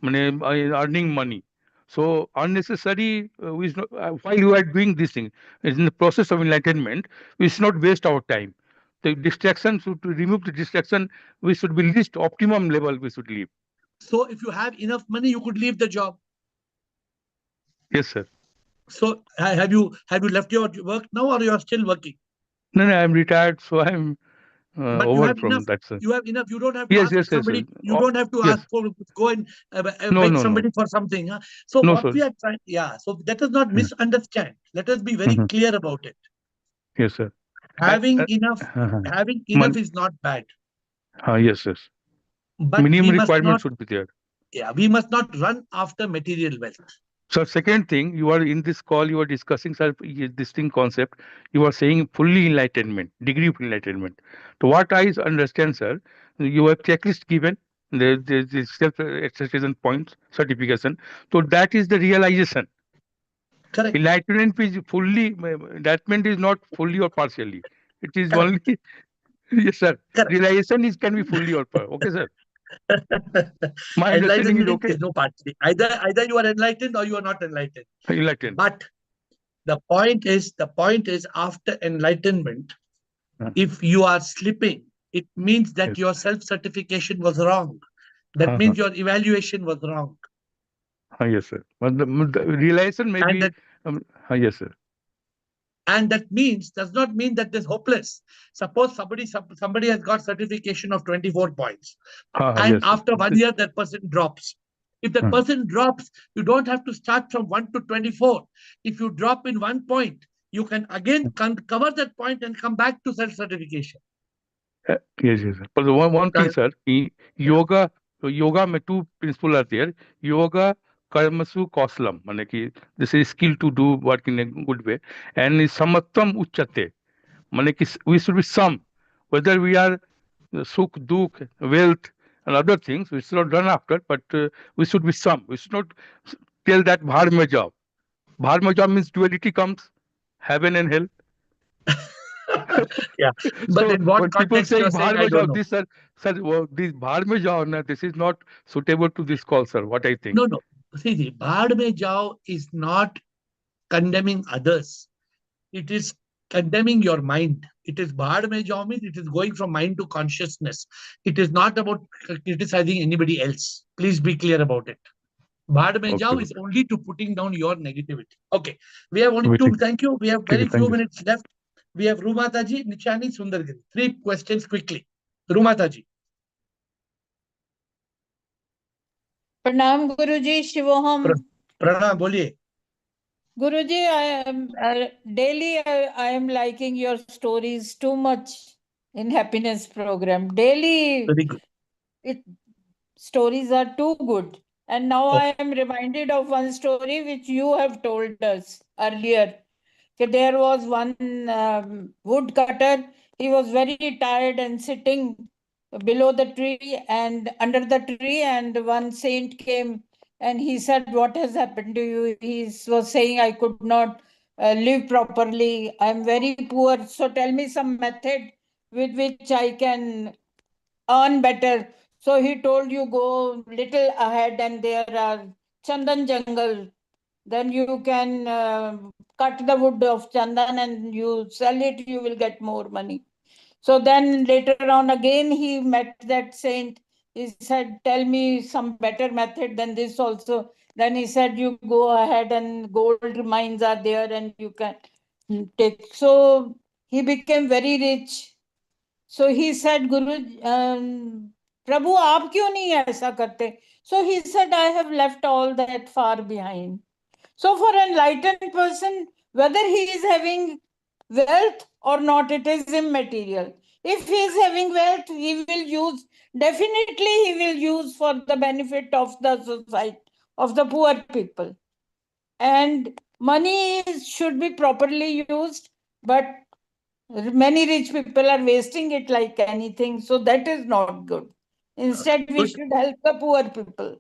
Speaker 17: I earning money. So unnecessary, while you are doing this thing, in the process of enlightenment, we should not waste our time. The distraction, to remove the distraction, we should be least optimum level we should leave.
Speaker 1: So if you have enough money, you could leave the job.
Speaker 17: Yes, sir.
Speaker 1: So have you left your work now, or you are still working?
Speaker 17: No, I am retired, so I am
Speaker 1: But
Speaker 17: over
Speaker 1: you have
Speaker 17: from
Speaker 1: enough.
Speaker 17: that, sir.
Speaker 1: You have enough. You don't have to
Speaker 17: Yes,
Speaker 1: ask
Speaker 17: yes, yes,
Speaker 1: somebody.
Speaker 17: yes.
Speaker 1: You don't have to
Speaker 17: Yes.
Speaker 1: ask for go and
Speaker 17: No,
Speaker 1: beg
Speaker 17: no,
Speaker 1: somebody
Speaker 17: no.
Speaker 1: for something. Huh? So
Speaker 17: No,
Speaker 1: what
Speaker 17: sir.
Speaker 1: we are trying, yeah. So let us not misunderstand. Let us be very
Speaker 17: Mhm.
Speaker 1: clear about it.
Speaker 17: Yes, sir.
Speaker 1: Having enough is not bad.
Speaker 17: Yes, yes.
Speaker 1: But
Speaker 17: Minimum
Speaker 1: we must
Speaker 17: requirement
Speaker 1: not.
Speaker 17: should be there.
Speaker 1: Yeah, we must not run after material wealth.
Speaker 17: So second thing, you are in this call, you are discussing sir, this thing concept. You are saying fully enlightenment, degree of enlightenment. So what I understand, sir, you have checklist given. There's the self-acceptance point certification. So that is the realization.
Speaker 1: Correct.
Speaker 17: Enlightenment is fully, enlightenment is not fully or partially. It is only, yes, sir.
Speaker 1: Correct.
Speaker 17: Realization is can be fully or partially. Okay, sir. My understanding is
Speaker 1: Enlightenment
Speaker 17: okay.
Speaker 1: is no partially. Either you are enlightened or you are not enlightened.
Speaker 17: Enlightened.
Speaker 1: But the point is after enlightenment, if you are slipping, it means that
Speaker 17: Yes.
Speaker 1: your self-certification was wrong. That means your evaluation was wrong.
Speaker 17: Yes, sir. But the realization may
Speaker 1: And
Speaker 17: be, yes, sir.
Speaker 1: And that does not mean that it's hopeless. Suppose somebody has got certification of 24 points, and
Speaker 17: Yes, sir.
Speaker 1: after 1 year that person drops. If that person drops, you don't have to start from 1 to 24. If you drop in 1 point, you can again cover that point and come back to self-certification.
Speaker 17: Yes, yes, sir. But one thing, sir, yoga में two principles are there. Yoga karmasu kauslam, माने कि this is skill to do work in a good way, and samattam uchate, माने कि we should be some, whether we are sukh, dukh, wealth, and other things, we should not run after, but we should be some. We should not tell that bhar mein jao. Bhar mein jao means duality comes, heaven and hell.
Speaker 1: Yeah, but
Speaker 17: So
Speaker 1: in what
Speaker 17: when people
Speaker 1: context
Speaker 17: say
Speaker 1: you're saying,
Speaker 17: "Bahar
Speaker 1: I
Speaker 17: mein
Speaker 1: don't
Speaker 17: jao,"
Speaker 1: know.
Speaker 17: this sir, this "Bahar mein jao," na, this is not suitable to this call, sir. What I think.
Speaker 1: No. See, "Bhar mein jao" is not condemning others. It is condemning your mind. It is "Bhar mein jao" means it is going from mind to consciousness. It is not about criticizing anybody else. Please be clear about it. "Bhar mein jao" is only to putting down your negativity. Okay, we have only two. Thank you. We have very few minutes left. We have Rumataji, Nichani, Sundargiri. 3 questions quickly. Rumataji.
Speaker 18: प्रणाम गुरुजी, शिवोहम।
Speaker 1: Pranam, बोलिए.
Speaker 18: Guruji, I am daily. I am liking your stories too much in happiness program. Daily,
Speaker 1: Very good.
Speaker 18: Stories are too good. And now I am reminded of one story which you have told us earlier. There was one woodcutter. He was very tired and sitting below the tree and under the tree, and one saint came and he said, "What has happened to you?" He was saying, "I could not live properly. I'm very poor. So tell me some method with which I can earn better." So he told, "You go little ahead and there are chandan jungle. Then you can cut the wood of chandan and you sell it, you will get more money." So then later on again he met that saint. He said, "Tell me some better method than this also." Then he said, "You go ahead and gold mines are there and you can take." So he became very rich. So he said, "Guru, Prabhu, aap kyun nahi aisa karte?" So he said, "I have left all that far behind." So for an enlightened person, whether he is having wealth or not, it is immaterial. If he is having wealth, he will use, definitely he will use for the benefit of the society, of the poor people. And money should be properly used, but many rich people are wasting it like anything. So that is not good. Instead, we should help the poor people.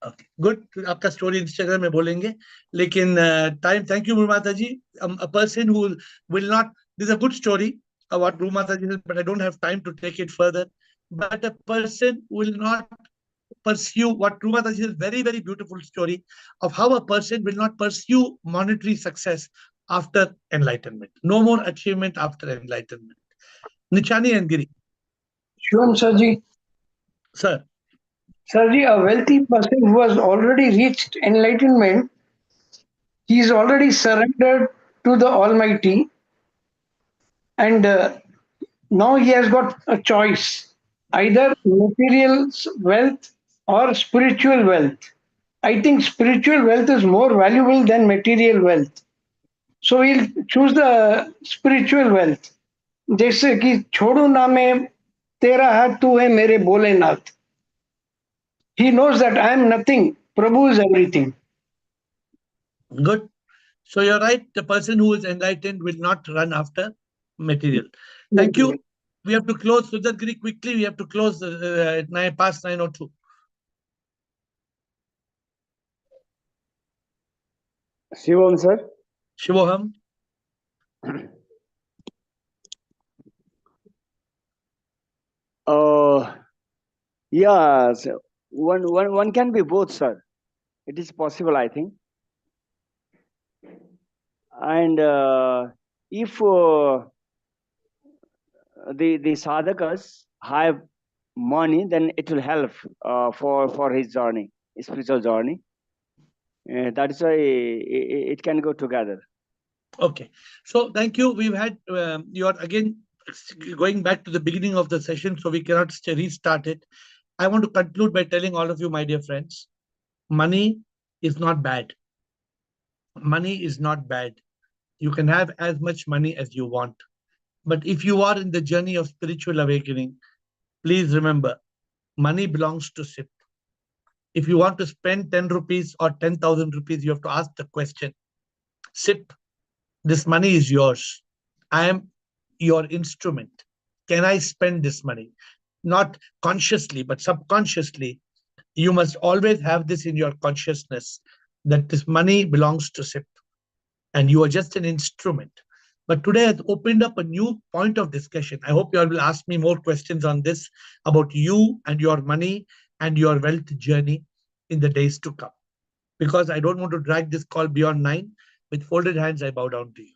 Speaker 1: Okay, good. आपका story Instagram में बोलेंगे, लेकिन time. Thank you Rumata ji. A person who will not. This is a good story what Rumata ji said, but I don't have time to take it further. But a person will not pursue what Rumata ji said. Very very beautiful story of how a person will not pursue monetary success after enlightenment. No more achievement after enlightenment. Nichani and Giri.
Speaker 19: Shivam Sarji.
Speaker 1: Sir.
Speaker 19: Sarji, a wealthy person who has already reached enlightenment, he is already surrendered to the Almighty, and now he has got a choice, either material wealth or spiritual wealth. I think spiritual wealth is more valuable than material wealth. So he'll choose the spiritual wealth. जैसे कि छोड़ू ना मैं तेरा हाथ तू है मेरे Bholenath. He knows that I am nothing. Prabhu is everything.
Speaker 1: Good. So you're right. The person who is enlightened will not run after material. Thank you. We have to close, Sujatgiri, quickly. We have to close at past 9:02.
Speaker 20: Shivam, sir.
Speaker 1: Shivoham.
Speaker 20: Yeah, so one can be both, sir. It is possible, I think. And if the sadhakas have money, then it will help for his journey, spiritual journey. That is why it can go together.
Speaker 1: Okay, so thank you. We've had you are again going back to the beginning of the session, so we cannot restart it. I want to conclude by telling all of you, my dear friends, money is not bad. Money is not bad. You can have as much money as you want. But if you are in the journey of spiritual awakening, please remember, money belongs to SIP. If you want to spend 10 rupees or 10,000 rupees, you have to ask the question, SIP, this money is yours. I am your instrument. Can I spend this money? Not consciously, but subconsciously. You must always have this in your consciousness that this money belongs to SIP and you are just an instrument. But today has opened up a new point of discussion. I hope you all will ask me more questions on this about you and your money and your wealth journey in the days to come. Because I don't want to drag this call beyond 9. With folded hands, I bow down to you.